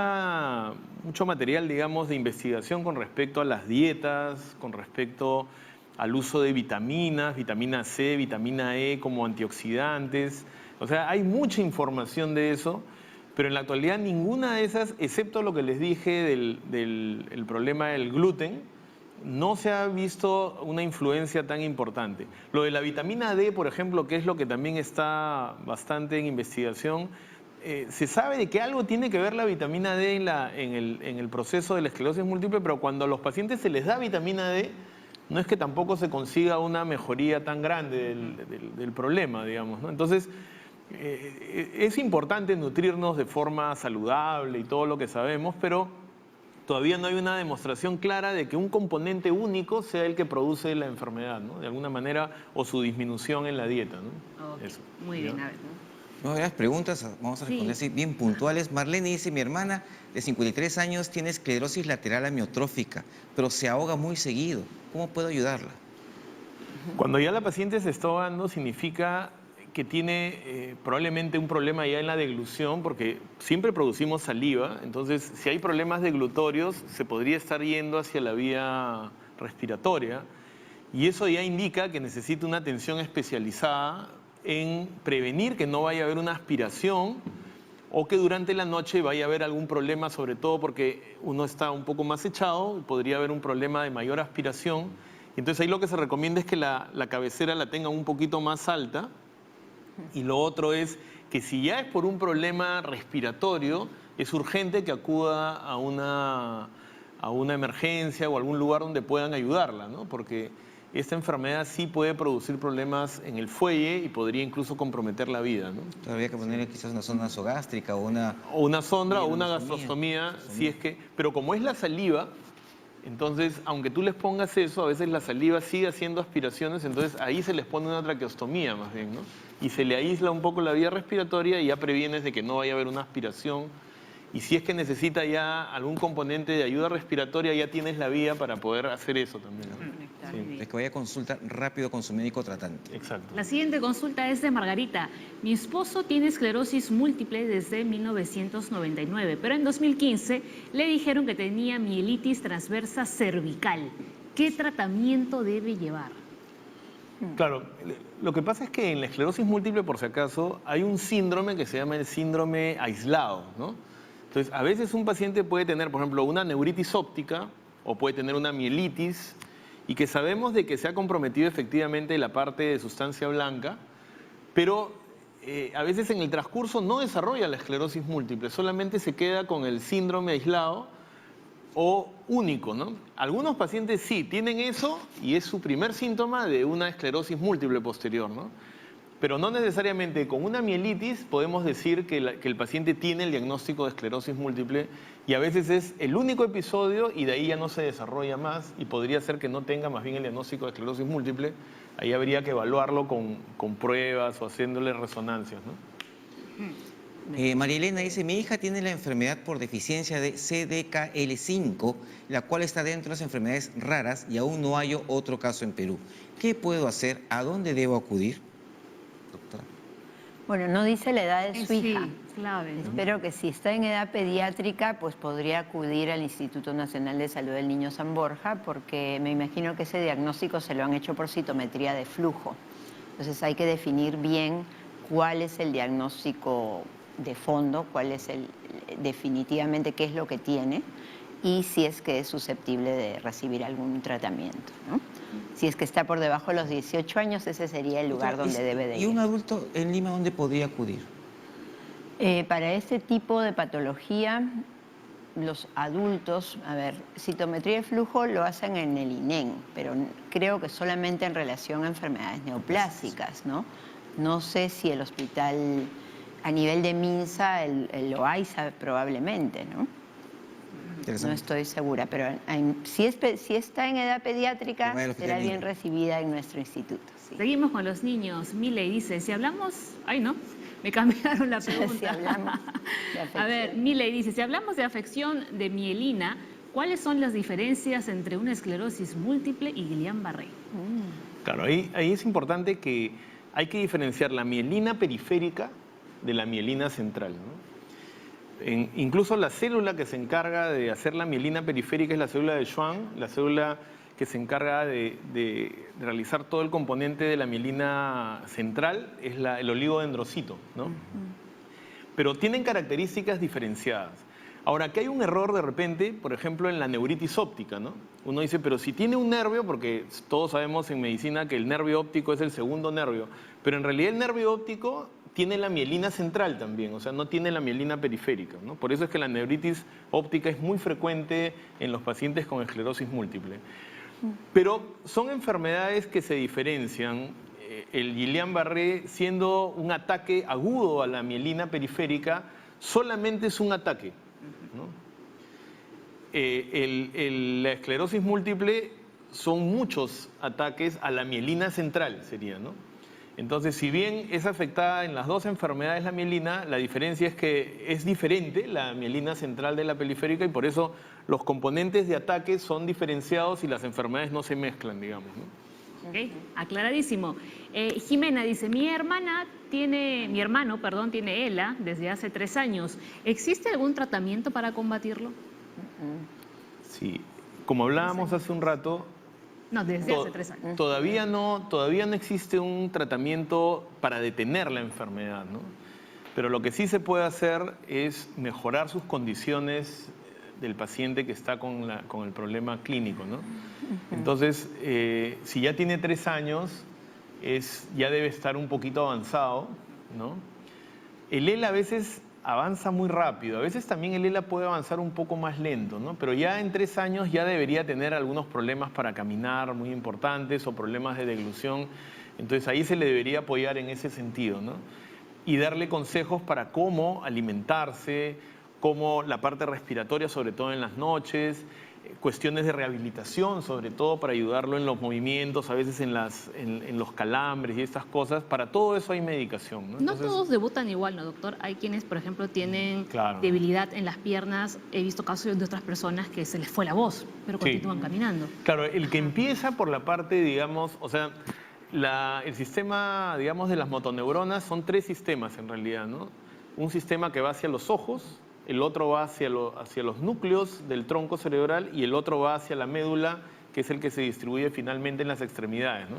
S6: material, digamos, de investigación con respecto a las dietas, con respecto al uso de vitaminas, vitamina C, vitamina E como antioxidantes. O sea, hay mucha información de eso. Pero en la actualidad ninguna de esas, excepto lo que les dije del problema del gluten, no se ha visto una influencia tan importante. Lo de la vitamina D, por ejemplo, que es lo que también está bastante en investigación, se sabe de que algo tiene que ver la vitamina D en el proceso de la esclerosis múltiple, pero cuando a los pacientes se les da vitamina D, no es que tampoco se consiga una mejoría tan grande del problema, digamos, ¿no? Entonces, es importante nutrirnos de forma saludable y todo lo que sabemos, pero todavía no hay una demostración clara de que un componente único sea el que produce la enfermedad, ¿no? De alguna manera, o su disminución en la dieta, ¿no?
S1: Okay.
S6: Eso.
S1: Muy bien, a ver.
S2: Varias preguntas, vamos a responder así bien puntuales. Marlene dice, mi hermana de 53 años tiene esclerosis lateral amiotrófica, pero se ahoga muy seguido. ¿Cómo puedo ayudarla?
S6: Cuando ya la paciente se está ahogando, significa que tiene probablemente un problema ya en la deglución, porque siempre producimos saliva, entonces si hay problemas deglutorios se podría estar yendo hacia la vía respiratoria y eso ya indica que necesita una atención especializada en prevenir que no vaya a haber una aspiración o que durante la noche vaya a haber algún problema, sobre todo porque uno está un poco más echado, podría haber un problema de mayor aspiración. Entonces ahí lo que se recomienda es que la cabecera la tenga un poquito más alta. Y lo otro es que si ya es por un problema respiratorio, es urgente que acuda a una emergencia o algún lugar donde puedan ayudarla, ¿no? Porque esta enfermedad sí puede producir problemas en el fuelle y podría incluso comprometer la vida, ¿no?
S2: Habría que ponerle quizás una sonda nasogástrica o una...
S6: O una sonda o una gastrostomía, si es que... Pero como es la saliva, entonces, aunque tú les pongas eso, a veces la saliva sigue haciendo aspiraciones, entonces ahí se les pone una traqueostomía más bien, ¿no? Y se le aísla un poco la vía respiratoria y ya previenes de que no vaya a haber una aspiración. Y si es que necesita ya algún componente de ayuda respiratoria, ya tienes la vía para poder hacer eso también, ¿no?
S2: Sí, es que vaya a consulta rápido con su médico tratante.
S6: Exacto.
S1: La siguiente consulta es de Margarita. Mi esposo tiene esclerosis múltiple desde 1999, pero en 2015 le dijeron que tenía mielitis transversa cervical. ¿Qué tratamiento debe llevar?
S6: Claro, lo que pasa es que en la esclerosis múltiple, por si acaso, hay un síndrome que se llama el síndrome aislado, ¿no? Entonces, a veces un paciente puede tener, por ejemplo, una neuritis óptica o puede tener una mielitis y que sabemos de que se ha comprometido efectivamente la parte de sustancia blanca, pero a veces en el transcurso no desarrolla la esclerosis múltiple, solamente se queda con el síndrome aislado o único, ¿no? Algunos pacientes sí tienen eso y es su primer síntoma de una esclerosis múltiple posterior, ¿no? Pero no necesariamente con una mielitis podemos decir que el paciente tiene el diagnóstico de esclerosis múltiple y a veces es el único episodio y de ahí ya no se desarrolla más y podría ser que no tenga más bien el diagnóstico de esclerosis múltiple. Ahí habría que evaluarlo con pruebas o haciéndole resonancias, ¿no?
S2: María Elena dice, mi hija tiene la enfermedad por deficiencia de CDKL5, la cual está dentro de las enfermedades raras y aún no hay otro caso en Perú. ¿Qué puedo hacer? ¿A dónde debo acudir? Doctora.
S7: Bueno, no dice la edad de su hija.
S1: Sí, clave, ¿no?
S7: Espero que si está en edad pediátrica, pues podría acudir al Instituto Nacional de Salud del Niño San Borja, porque me imagino que ese diagnóstico se lo han hecho por citometría de flujo. Entonces hay que definir bien cuál es el diagnóstico de fondo, cuál es definitivamente qué es lo que tiene y si es que es susceptible de recibir algún tratamiento, ¿no? Si es que está por debajo de los 18 años, ese sería el lugar donde debe de ir.
S2: ¿Y un adulto en Lima dónde podría acudir?
S7: Para este tipo de patología, los adultos, a ver, citometría de flujo lo hacen en el INEN, pero creo que solamente en relación a enfermedades neoplásicas, ¿no? No sé si el hospital, a nivel de MINSA, el OAISA probablemente, ¿no? No estoy segura, pero si está en edad pediátrica, será bien recibida en nuestro instituto. Sí.
S1: Seguimos con los niños. Miley dice, si hablamos... Ay, no, me cambiaron la pregunta.
S7: Si hablamos de afección.
S1: A ver, Miley dice, si hablamos de afección de mielina, ¿cuáles son las diferencias entre una esclerosis múltiple y Guillain-Barré?
S6: Claro, ahí es importante que hay que diferenciar la mielina periférica de la mielina central, ¿no? Incluso la célula que se encarga de hacer la mielina periférica es la célula de Schwann, la célula que se encarga de realizar todo el componente de la mielina central es el oligodendrocito, ¿no? Pero tienen características diferenciadas. Ahora, aquí hay un error de repente, por ejemplo, en la neuritis óptica, ¿no? Uno dice, pero si tiene un nervio, porque todos sabemos en medicina que el nervio óptico es el segundo nervio, pero en realidad el nervio óptico tiene la mielina central también, o sea, no tiene la mielina periférica, ¿no? Por eso es que la neuritis óptica es muy frecuente en los pacientes con esclerosis múltiple. Pero son enfermedades que se diferencian. El Guillain-Barré, siendo un ataque agudo a la mielina periférica, solamente es un ataque, ¿no? La esclerosis múltiple son muchos ataques a la mielina central, sería, ¿no? Entonces, si bien es afectada en las dos enfermedades la mielina, la diferencia es que es diferente la mielina central de la periférica y por eso los componentes de ataque son diferenciados y las enfermedades no se mezclan, digamos, ¿no?
S1: Ok, aclaradísimo. Jimena dice, mi hermano tiene ELA desde hace 3 años. ¿Existe algún tratamiento para combatirlo?
S6: Sí, como hablábamos hace un rato...
S1: No, desde hace 3 años.
S6: Todavía no existe un tratamiento para detener la enfermedad, ¿no? Pero lo que sí se puede hacer es mejorar sus condiciones del paciente que está con el problema clínico, ¿no? Entonces, si ya tiene 3 años, ya debe estar un poquito avanzado, ¿no? El ELA a veces avanza muy rápido, a veces también el ELA puede avanzar un poco más lento, ¿no? Pero ya en 3 años ya debería tener algunos problemas para caminar muy importantes o problemas de deglución. Entonces ahí se le debería apoyar en ese sentido, ¿no? Y darle consejos para cómo alimentarse, cómo la parte respiratoria, sobre todo en las noches, cuestiones de rehabilitación, sobre todo para ayudarlo en los movimientos, a veces en los calambres y estas cosas. Para todo eso hay medicación, ¿no?
S1: Entonces, no todos debutan igual, ¿no, doctor? Hay quienes, por ejemplo, tienen debilidad en las piernas. He visto casos de otras personas que se les fue la voz, pero continúan caminando.
S6: Claro, el que empieza por la parte, digamos, o sea, el sistema, digamos, de las motoneuronas son 3 sistemas en realidad, ¿no? Un sistema que va hacia los ojos, el otro va hacia los núcleos del tronco cerebral y el otro va hacia la médula, que es el que se distribuye finalmente en las extremidades, ¿no?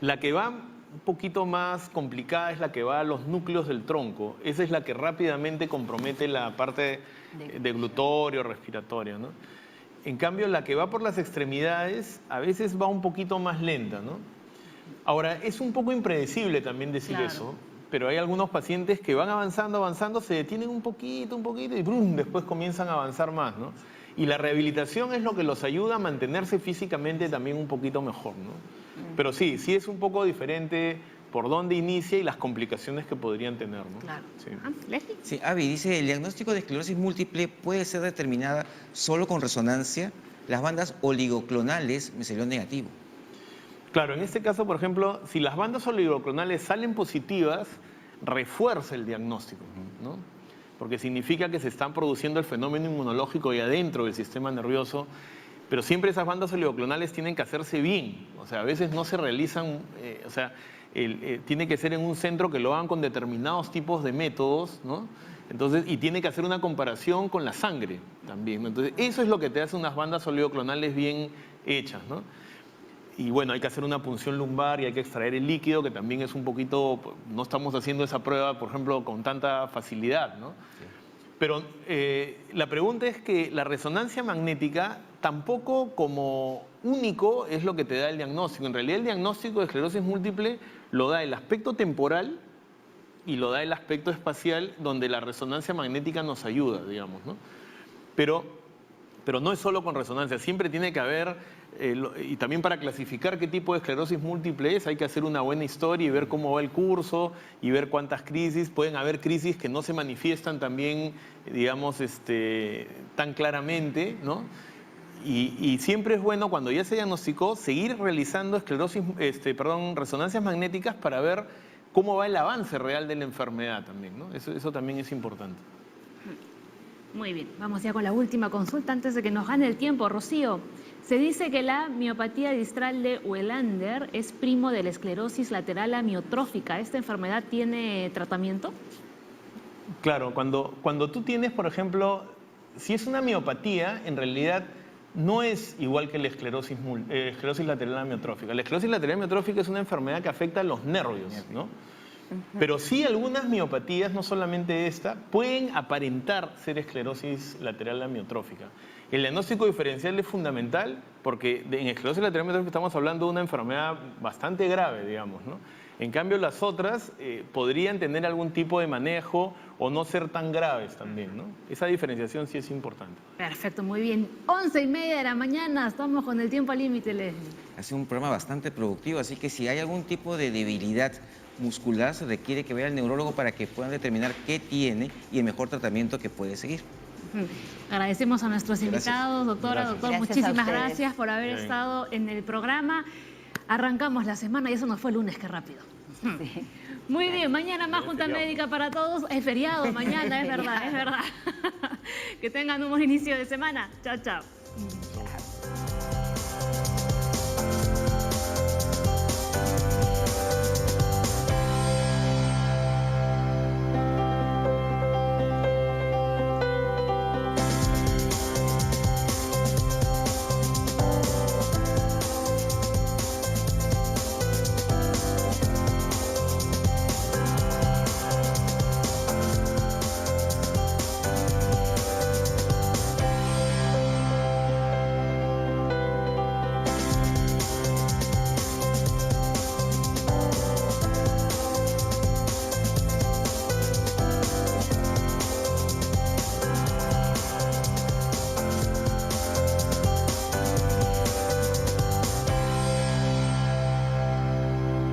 S6: La que va un poquito más complicada es la que va a los núcleos del tronco. Esa es la que rápidamente compromete la parte deglutoria o respiratoria, ¿no? En cambio, la que va por las extremidades a veces va un poquito más lenta, ¿no? Ahora, es un poco impredecible también decir eso, pero hay algunos pacientes que van avanzando, se detienen un poquito y ¡brum!, después comienzan a avanzar más, ¿no? Y la rehabilitación es lo que los ayuda a mantenerse físicamente también un poquito mejor, ¿no? Pero sí es un poco diferente por dónde inicia y las complicaciones que podrían tener, ¿no?
S1: Claro.
S6: Sí.
S1: ¿Leslie?
S2: Sí, Avi dice, el diagnóstico de esclerosis múltiple puede ser determinada solo con resonancia. Las bandas oligoclonales me salió negativo.
S6: Claro, en este caso, por ejemplo, si las bandas oligoclonales salen positivas, refuerza el diagnóstico, ¿no? Porque significa que se está produciendo el fenómeno inmunológico ahí adentro del sistema nervioso, pero siempre esas bandas oligoclonales tienen que hacerse bien. O sea, a veces no se realizan, tiene que ser en un centro que lo hagan con determinados tipos de métodos, ¿no? Entonces, y tiene que hacer una comparación con la sangre también, ¿no? Entonces, eso es lo que te hace unas bandas oligoclonales bien hechas, ¿no? Y bueno, hay que hacer una punción lumbar y hay que extraer el líquido, que también es un poquito, no estamos haciendo esa prueba, por ejemplo, con tanta facilidad, ¿no? Sí. Pero la pregunta es que la resonancia magnética tampoco como único es lo que te da el diagnóstico. En realidad el diagnóstico de esclerosis múltiple lo da el aspecto temporal y lo da el aspecto espacial, donde la resonancia magnética nos ayuda, digamos, ¿no? Pero no es solo con resonancia, siempre tiene que haber, y también para clasificar qué tipo de esclerosis múltiple es, hay que hacer una buena historia y ver cómo va el curso y ver cuántas crisis. Pueden haber crisis que no se manifiestan también, digamos, tan claramente, ¿no? Y siempre es bueno, cuando ya se diagnosticó, seguir realizando resonancias magnéticas para ver cómo va el avance real de la enfermedad también, ¿no? Eso también es importante.
S1: Muy bien, vamos ya con la última consulta antes de que nos gane el tiempo. Rocío, se dice que la miopatía distal de Welander es primo de la esclerosis lateral amiotrófica. ¿Esta enfermedad tiene tratamiento?
S6: Claro, cuando tú tienes, por ejemplo, si es una miopatía, en realidad no es igual que la esclerosis lateral amiotrófica. La esclerosis lateral amiotrófica es una enfermedad que afecta a los nervios, ¿no? Pero sí algunas miopatías, no solamente esta, pueden aparentar ser esclerosis lateral amiotrófica. El diagnóstico diferencial es fundamental porque en esclerosis lateral amiotrófica estamos hablando de una enfermedad bastante grave, digamos, ¿no? En cambio, las otras podrían tener algún tipo de manejo o no ser tan graves también, ¿no? Esa diferenciación sí es importante.
S1: Perfecto, muy bien. 11:30 de la mañana, estamos con el tiempo límite, Leslie.
S2: Ha sido un programa bastante productivo, así que si hay algún tipo de debilidad muscular, se requiere que vea al neurólogo para que puedan determinar qué tiene y el mejor tratamiento que puede seguir.
S1: Agradecemos a nuestros invitados, doctora, doctor, muchísimas gracias por haber
S6: Bien.
S1: estado en el programa. Arrancamos la semana y eso nos fue el lunes, qué rápido.
S7: Sí.
S1: Muy bien, mañana más Junta Médica para todos. Es feriado mañana, es verdad, es verdad. Que tengan un buen inicio de semana. Chao, chao.